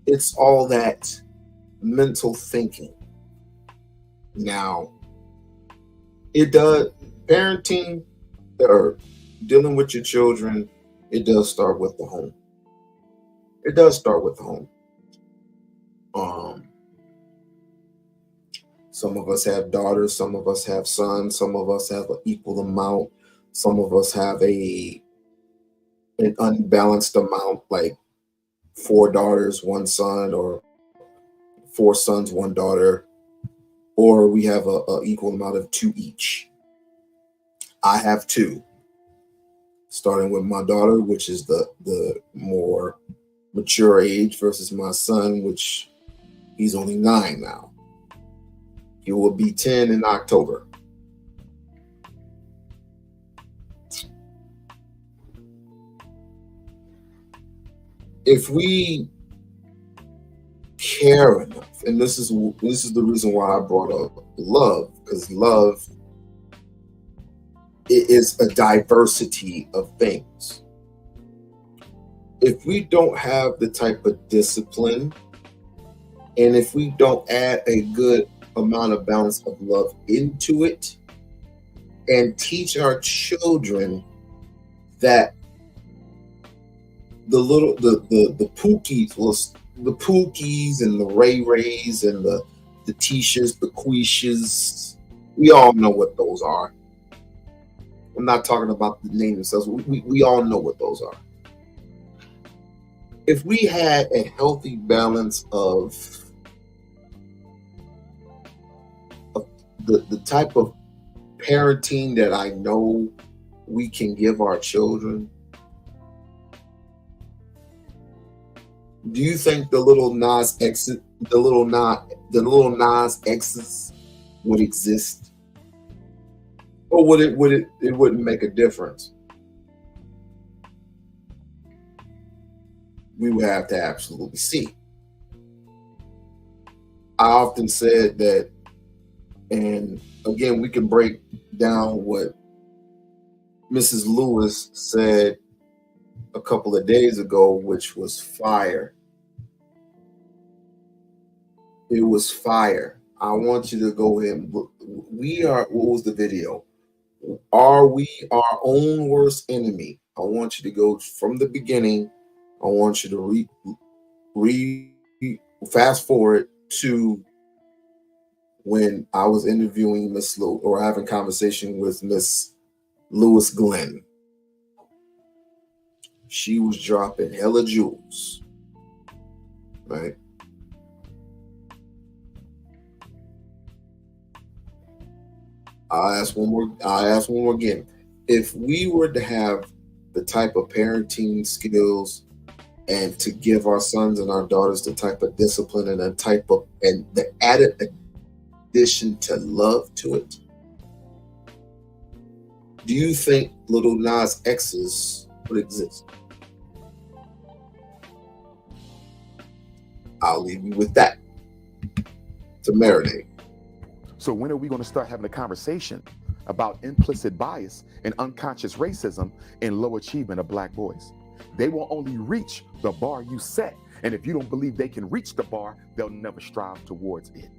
It's all that mental thinking. Now, it does, parenting or dealing with your children, it does start with the home. It does start with the home. Some of us have daughters, some of us have sons, some of us have an equal amount, some of us have an unbalanced amount, like 4 daughters, 1 son, or 4 sons, 1 daughter, or we have a equal amount of 2 each. I have 2, starting with my daughter, which is the more mature age, versus my son, which he's only 9 now. He will be 10 in October. If we care enough, and this is the reason why I brought up love, because love is a diversity of things. If we don't have the type of discipline, and if we don't add a good amount of balance of love into it, and teach our children that the Pookies and the Ray Rays and the Tishas, the Quishas, we all know what those are. I'm not talking about the name themselves. We all know what those are. If we had a healthy balance of the type of parenting that I know we can give our children, do you think the little Nas X's would exist, or would it wouldn't make a difference? We would have to absolutely see. I often said that, and again, we can break down what Mrs. Lewis said a couple of days ago, which was fire. It was fire. I want you to go ahead and look. What was the video? Are we our own worst enemy? I want you to go from the beginning. I want you to fast forward to when I was interviewing Miss Lewis, or having conversation with Miss Lewis Glenn. She was dropping hella jewels, right? I'll ask one more again. If we were to have the type of parenting skills and to give our sons and our daughters the type of discipline and the added addition to love to it, do you think Little Nas X's would exist? I'll leave you with that to marinate. So when are we going to start having a conversation about implicit bias and unconscious racism in low achievement of Black boys? They will only reach the bar you set. And if you don't believe they can reach the bar, they'll never strive towards it.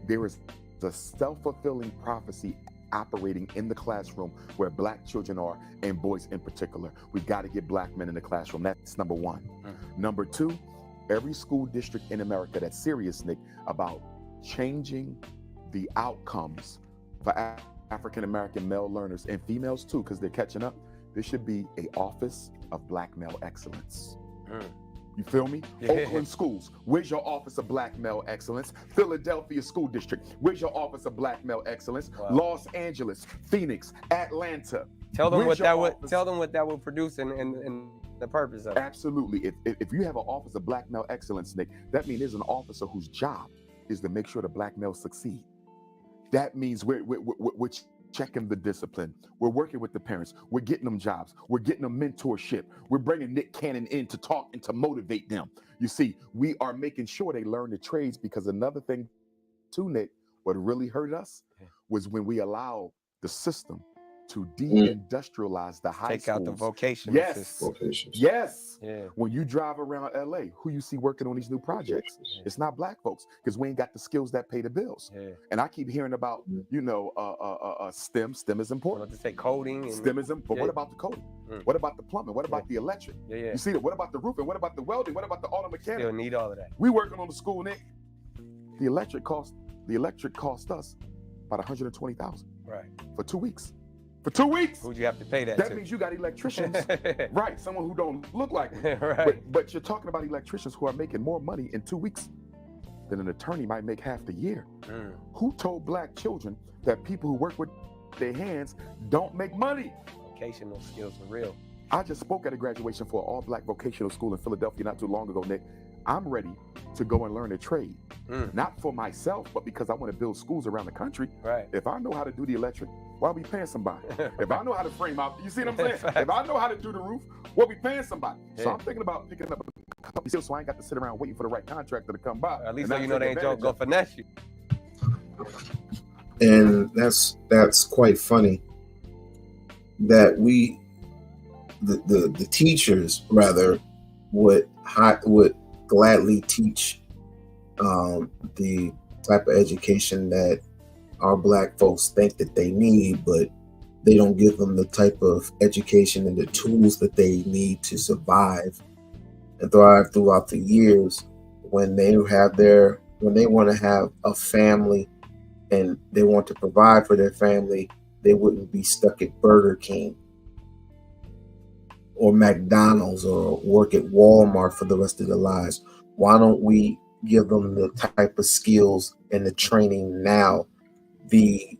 There is the self-fulfilling prophecy operating in the classroom where Black children are, and boys in particular. We got to get Black men in the classroom. That's number one. Number two, every school district in America that's serious, Nick, about changing the outcomes for African-American male learners and females too, because they're catching up. There should be an Office of Black Male Excellence. You feel me? Yeah. Oakland schools, where's your Office of Black Male Excellence? Philadelphia School District, where's your Office of Black Male Excellence? Wow. Los Angeles, Phoenix, Atlanta. Tell them Where's what that your would office? tell them what that would produce and the purpose of it. Absolutely. If you have an Office of Black Male Excellence, Nick, that means there's an officer whose job is to make sure the Black males succeed. That means we're checking the discipline. We're working with the parents. We're getting them jobs. We're getting them mentorship. We're bringing Nick Cannon in to talk and to motivate them. You see, we are making sure they learn the trades, because another thing too, Nick, what really hurt us was when we allow the system to deindustrialize the high Take schools. out the vocational Yes. system. Vocations. Yes. Yeah. When you drive around LA, who you see working on these new projects? It's not Black folks, because we ain't got the skills that pay the bills. Yeah. And I keep hearing about, STEM. STEM is I important. want to say coding. And, STEM is important. But Yeah. what about the coding? Mm. What about the plumbing? What about the electric? Yeah. You see that? What about the roofing? What about the welding? What about the auto mechanic? Still need all of that. We working on the school, Nick. The electric cost us about $120,000 Right. for 2 weeks. For 2 weeks. Who'd you have to pay that That to? means you got electricians, right? Someone who don't look like me. Right. But you're talking about electricians who are making more money in 2 weeks than an attorney might make half the year. Who told Black children that people who work with their hands don't make money? Vocational skills are real. I just spoke at a graduation for an all-Black vocational school in Philadelphia not too long ago, Nick. I'm ready to go and learn a trade, not for myself, but because I want to build schools around the country. Right. If I know how to do the electric, why are we paying somebody? If I know how to frame out, you see what I'm saying? If I know how to do the roof, what we paying somebody? So I'm thinking about picking up a couple skills so I ain't got to sit around waiting for the right contractor to come by. At least and so you know not they take ain't advantage gonna of finesse you. And that's quite funny that the teachers rather would gladly teach the type of education that our Black folks think that they need, but they don't give them the type of education and the tools that they need to survive and thrive throughout the years when they want to have a family and they want to provide for their family. They wouldn't be stuck at Burger King or McDonald's or work at Walmart for the rest of their lives. Why don't we give them the type of skills and the training now? The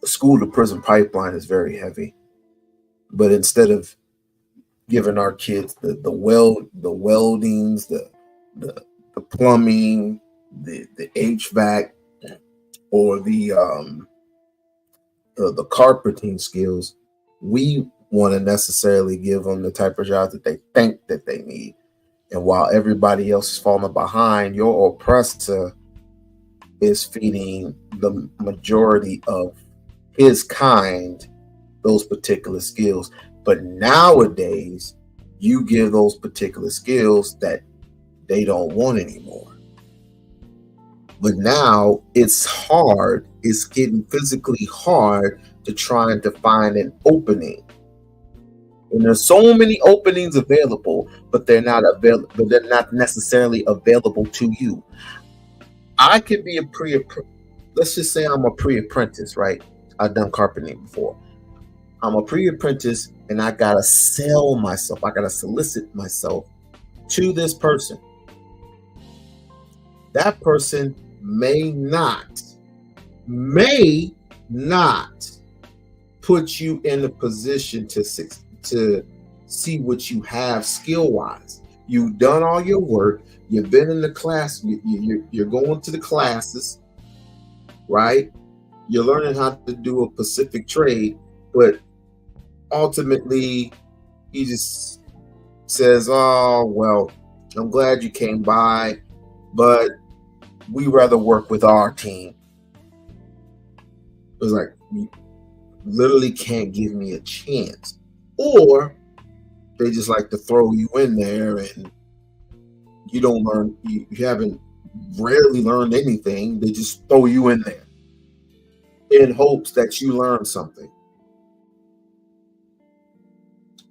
school to prison pipeline is very heavy, but instead of giving our kids the weldings, the plumbing, the HVAC, or the carpeting skills, we want to necessarily give them the type of jobs that they think that they need. And while everybody else is falling behind, your oppressor is feeding the majority of his kind those particular skills. But nowadays, you give those particular skills that they don't want anymore. But now it's hard. It's getting physically hard to try and to find an opening. And there's so many openings available, but they're not available. But they're not necessarily available to you. I could be let's just say I'm a pre-apprentice, right? I've done carpeting before. I'm a pre-apprentice, and I gotta sell myself. I gotta solicit myself to this person. That person may not put you in a position to see what you have skill-wise. You've done all your work. You've been in the class. You're going to the classes, right? You're learning how to do a specific trade, but ultimately, he just says, "Oh, well, I'm glad you came by, but we rather work with our team." It was like, you literally can't give me a chance. Or they just like to throw you in there and you don't learn, you haven't rarely learned anything. They just throw you in there in hopes that you learn something.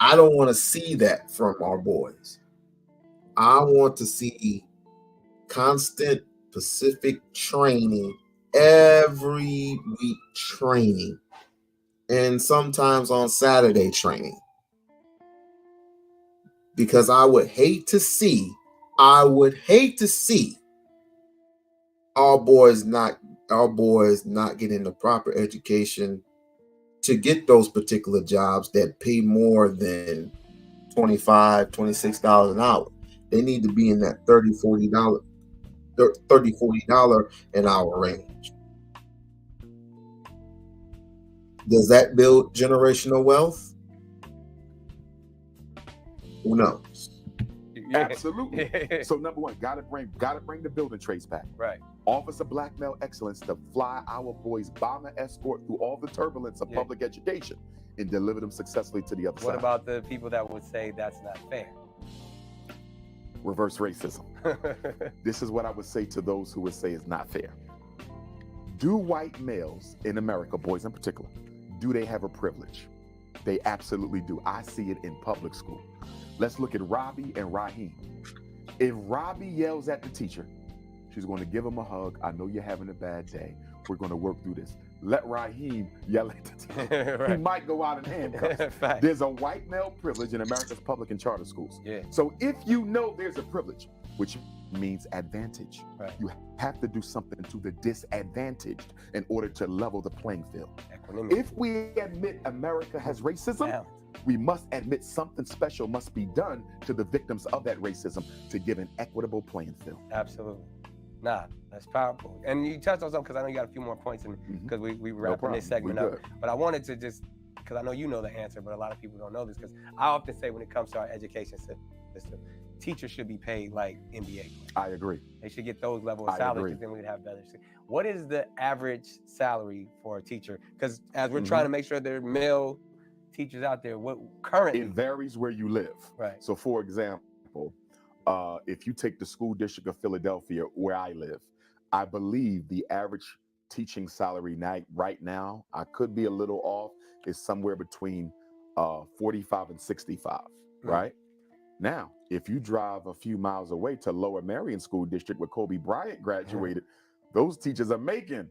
I don't want to see that from our boys. I want to see constant Pacific training, every week training, and sometimes on Saturday training. Because I would hate to see our boys not getting the proper education to get those particular jobs that pay more than $25, $26 an hour. They need to be in that $30, $40 an hour range. Does that build generational wealth? Who knows? Absolutely. So number one, gotta bring the building trades back. Right. Office of Black Male Excellence to fly our boys bomber escort through all the turbulence of public education and deliver them successfully to the other side. What about the people that would say that's not fair? Reverse racism. This is what I would say to those who would say it's not fair. Do white males in America, boys in particular, do they have a privilege? They absolutely do. I see it in public school. Let's look at Robbie and Raheem. If Robbie yells at the teacher, she's going to give him a hug. I know you're having a bad day. We're going to work through this. Let Raheem yell at the teacher. Right. He might go out in handcuffs. There's a white male privilege in America's public and charter schools. Yeah. So if you know there's a privilege, which means advantage, right, you have to do something to the disadvantaged in order to level the playing field. If we admit America has racism, we must admit something special must be done to the victims of that racism to give an equitable playing field. Absolutely. Nah, that's powerful. And you touched on something because I know you got a few more points because we wrapping this segment up. But I wanted to just, because I know you know the answer, but a lot of people don't know this, because I often say when it comes to our education system, teachers should be paid like NBA. I agree. They should get those level of salaries, because then we'd have better. What is the average salary for a teacher? Because as we're trying to make sure there are male teachers out there, what currently? It varies where you live. Right. So for example, if you take the school district of Philadelphia, where I live, I believe the average teaching salary right now, I could be a little off, is somewhere between 45 and 65, right? Now, if you drive a few miles away to Lower Marion School District where Kobe Bryant graduated, those teachers are making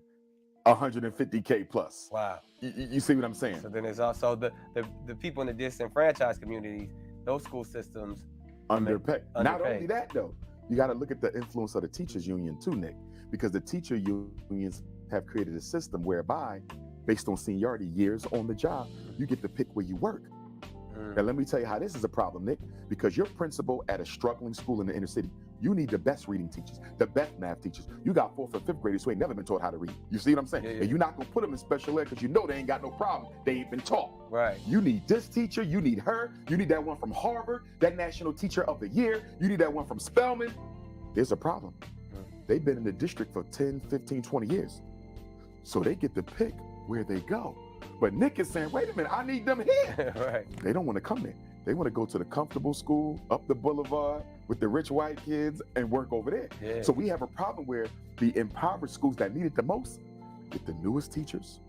$150K plus. Wow. You see what I'm saying? So then there's also the people in the disenfranchised communities, those school systems underpaid. Not only that though, you got to look at the influence of the teachers union too, Nick, because the teacher unions have created a system whereby, based on seniority, years on the job, you get to pick where you work. Now let me tell you how this is a problem, Nick, because you're principal at a struggling school in the inner city. You need the best reading teachers, the best math teachers. You got 4th or 5th graders who ain't never been taught how to read. You see what I'm saying? Yeah, yeah. And you're not gonna put them in special ed because you know they ain't got no problem. They ain't been taught. Right. You need this teacher, you need her, you need that one from Harvard, that National Teacher of the Year, you need that one from Spelman. There's a problem. They've been in the district for 10, 15, 20 years. So they get to pick where they go. But Nick is saying, wait a minute, I need them here. Right. They don't want to come there. They want to go to the comfortable school up the boulevard with the rich white kids and work over there. Yeah. So we have a problem where the impoverished schools that need it the most get the newest teachers,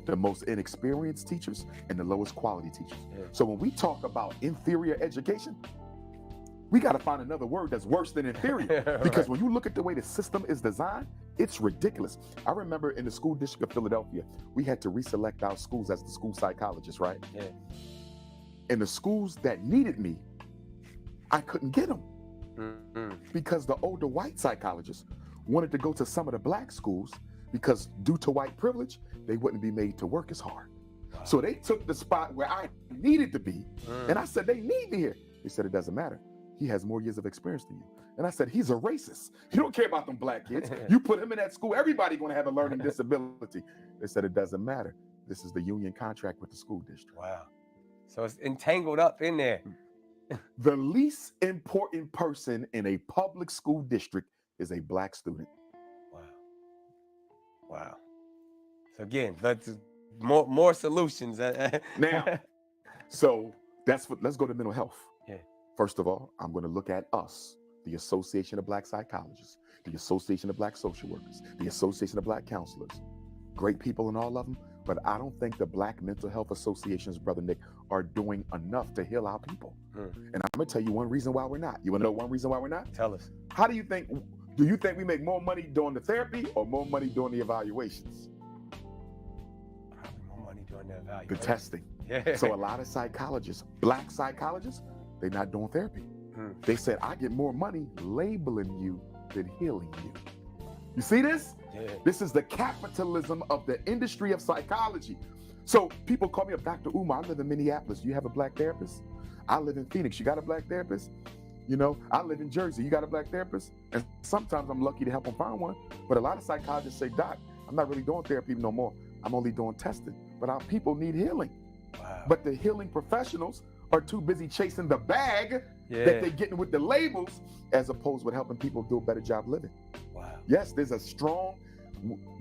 the most inexperienced teachers, and the lowest quality teachers. Yeah. So when we talk about inferior education, we got to find another word that's worse than inferior. Right. Because when you look at the way the system is designed, it's ridiculous. I remember in the school district of Philadelphia, we had to reselect our schools as the school psychologist, right? Yeah. And the schools that needed me, I couldn't get them because the older white psychologists wanted to go to some of the black schools because due to white privilege, they wouldn't be made to work as hard. Wow. So they took the spot where I needed to be. And I said, they need me here. They said, it doesn't matter. he has more years of experience than you. And I said, he's a racist. You don't care about them black kids. You put him in that school, everybody going to have a learning disability. They said, it doesn't matter. This is the union contract with the school district. Wow. So it's entangled up in there. The least important person in a public school district is a black student. Wow. Wow. So again, let's more solutions. Now, so let's go to mental health. Yeah. First of all, I'm going to look at us, the Association of Black Psychologists, the Association of Black Social Workers, the Association of Black Counselors. Great people in all of them, but I don't think the Black Mental Health Associations, Brother Nick, are doing enough to heal our people. And I'm going to tell you one reason why we're not. You want to know one reason why we're not? Tell us. How do you think we make more money doing the therapy or more money doing the evaluations? Probably more money doing the evaluation. The testing. Yeah. So a lot of psychologists, black psychologists, they're not doing therapy. They said, I get more money labeling you than healing you. You see this? Yeah. This is the capitalism of the industry of psychology. So people call me up, Dr. Umar, I live in Minneapolis. Do you have a black therapist? I live in Phoenix. You got a black therapist? You know, I live in Jersey. You got a black therapist? And sometimes I'm lucky to help them find one. But a lot of psychologists say, Doc, I'm not really doing therapy no more. I'm only doing testing. But our people need healing. Wow. But the healing professionals are too busy chasing the bag that they're getting with the labels as opposed with helping people do a better job living. Wow. Yes,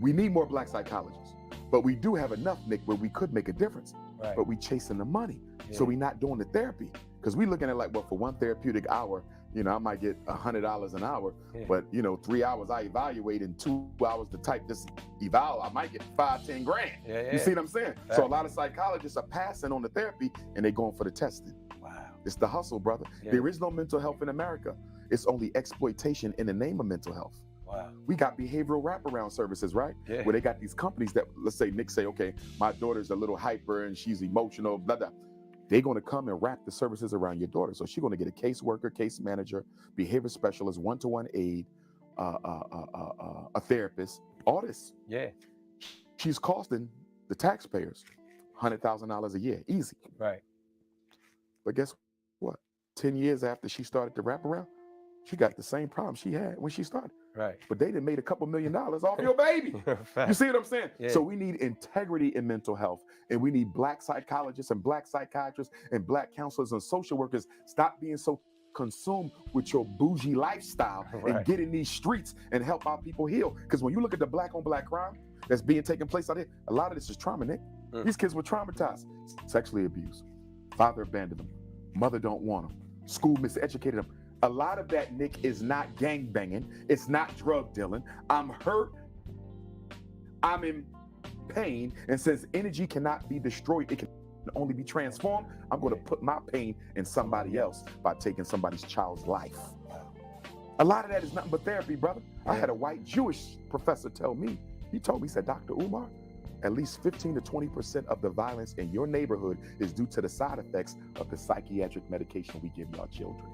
we need more black psychologists, but we do have enough, Nick, where we could make a difference. Right. But we chasing the money. Yeah. So we're not doing the therapy because we're looking at like, well, for one therapeutic hour, I might get $100 an hour, but 3 hours I evaluate and 2 hours to type this eval, I might get $5-10 grand. You see what I'm saying? Right. So a lot of psychologists are passing on the therapy and they're going for the testing. Wow. It's the hustle, brother. Yeah. There is no mental health in America. It's only exploitation in the name of mental health. Wow. We got behavioral wraparound services, right? Yeah. Where they got these companies that, let's say Nick say, okay, my daughter's a little hyper and she's emotional, blah, blah. They're going to come and wrap the services around your daughter. So she's going to get a caseworker, case manager, behavior specialist, one-to-one aid, a therapist, all this. Yeah. She's costing the taxpayers $100,000 a year, easy. Right. But guess what? 10 years after she started to wrap around, she got the same problem she had when she started. Right. But they done made a couple $1 million off your baby. You see what I'm saying? Yeah. So we need integrity in mental health, and we need black psychologists and black psychiatrists and black counselors and social workers. Stop being so consumed with your bougie lifestyle and get in these streets and help our people heal. Because when you look at the black on black crime that's being taken place out here, a lot of this is trauma, Nick. These kids were traumatized, sexually abused, father abandoned them, mother don't want them, school miseducated them. A lot of that, Nick, is not gang banging. It's not drug dealing. I'm hurt. I'm in pain. And since energy cannot be destroyed, it can only be transformed. I'm going to put my pain in somebody else by taking somebody's child's life. A lot of that is nothing but therapy, brother. I had a white Jewish professor tell me, he said, Dr. Umar, at least 15 to 20% of the violence in your neighborhood is due to the side effects of the psychiatric medication we give our children.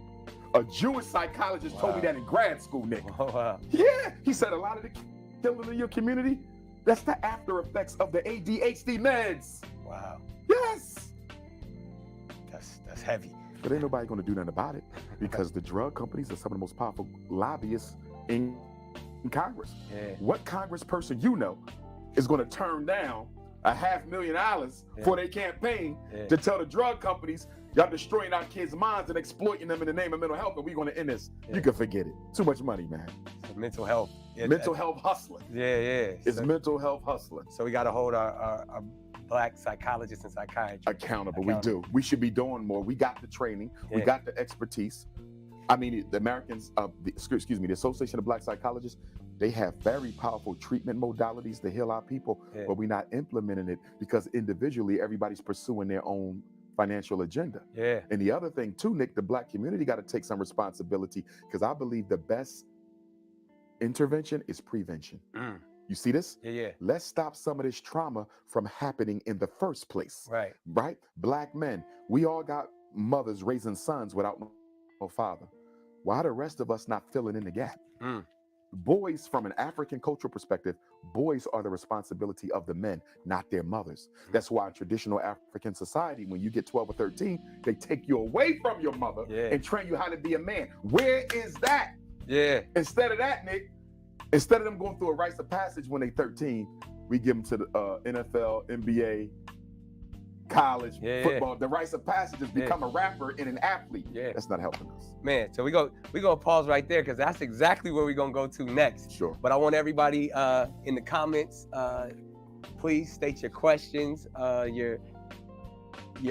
A Jewish psychologist told me that in grad school, Nick. Oh, wow. Yeah, he said a lot of the killing in your community, that's the after effects of the ADHD meds. Wow. Yes. That's heavy. But ain't nobody gonna do nothing about it because the drug companies are some of the most powerful lobbyists in Congress. Yeah. What congressperson you know is gonna turn down $500,000 for their campaign to tell the drug companies, y'all destroying our kids' minds and exploiting them in the name of mental health, and we're going to end this. You can forget it. Too much money, man. So mental health. Mental health hustling. Yeah. It's mental health hustling. So we got to hold our black psychologists and psychiatrists accountable. We do. We should be doing more. We got the training. We got the expertise. I mean, the Americans, the Association of Black Psychologists, they have very powerful treatment modalities to heal our people, but we're not implementing it because individually everybody's pursuing their own financial agenda. Yeah. And the other thing too, Nick, the black community got to take some responsibility because I believe the best intervention is prevention. You see this? Yeah. Let's stop some of this trauma from happening in the first place. Right. Black men, we all got mothers raising sons without no father. Why the rest of us not filling in the gap? boys, from an African cultural perspective, boys are the responsibility of the men, not their mothers. That's why in traditional African society, when you get 12 or 13, they take you away from your mother and train you how to be a man. Where is that? Yeah. Instead of that, Nick, instead of them going through a rites of passage when they 13, we give them to the NFL, NBA, college, football. The rites of passage is become a rapper and an athlete. That's not helping us. Man, so we gonna pause right there because that's exactly where we're gonna go to next. Sure. But I want everybody in the comments, please state your questions, your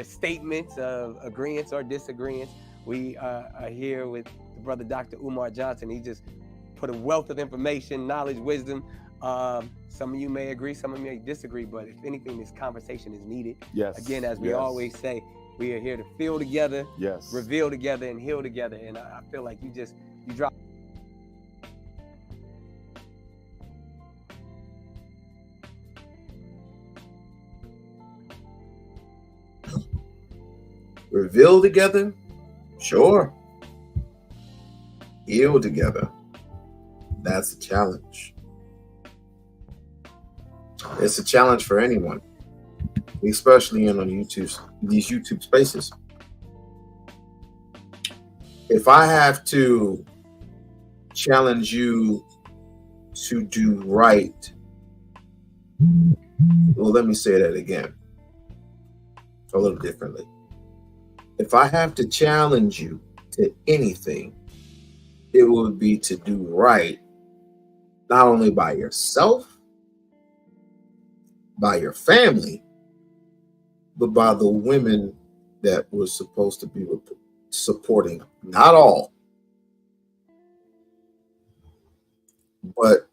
statements of agreements or disagreements. We are here with the brother Dr. Umar Johnson. He just put a wealth of information, knowledge, wisdom. Some of you may agree, some of you may disagree, but if anything, this conversation is needed. Yes. Again, as we always say, we are here to feel together, reveal together, and heal together. And I feel like you drop. Reveal together? Sure. Heal together. That's a challenge. It's a challenge for anyone, especially on these YouTube spaces. If I have to challenge you to do right, well, let me say that again, a little differently. If I have to challenge you to anything, it would be to do right, not only by yourself, by your family, but by the women that were supposed to be supporting. Not all, but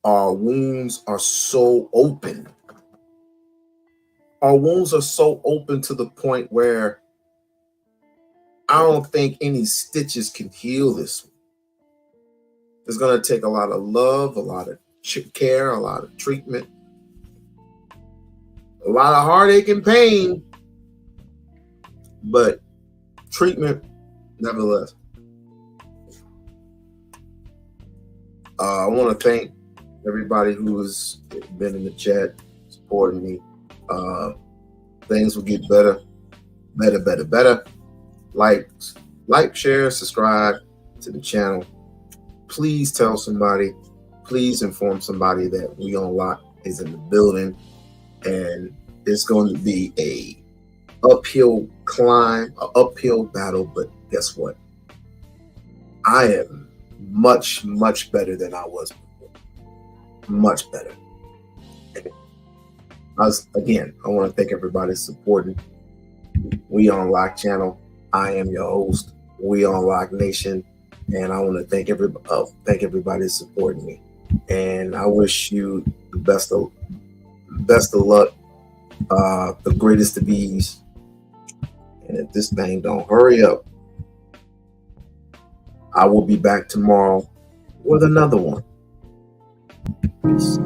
our wounds are so open. Our wounds are so open to the point where I don't think any stitches can heal this. It's going to take a lot of love, a lot of care, a lot of treatment, a lot of heartache and pain, but treatment nevertheless. I want to thank everybody who has been in the chat supporting me. Things will get better. Like, share, subscribe to the channel. Please tell somebody. Please inform somebody that We-On-Loc is in the building, and it's going to be a uphill climb, an uphill battle. But guess what? I am much, much better than I was before. Much better. Again, I want to thank everybody supporting We-On-Loc channel. I am your host, We-On-Loc Nation, and I want to thank everybody supporting me. And I wish you the best of luck, the greatest of ease. And if this thing don't hurry up, I will be back tomorrow with another one. Peace.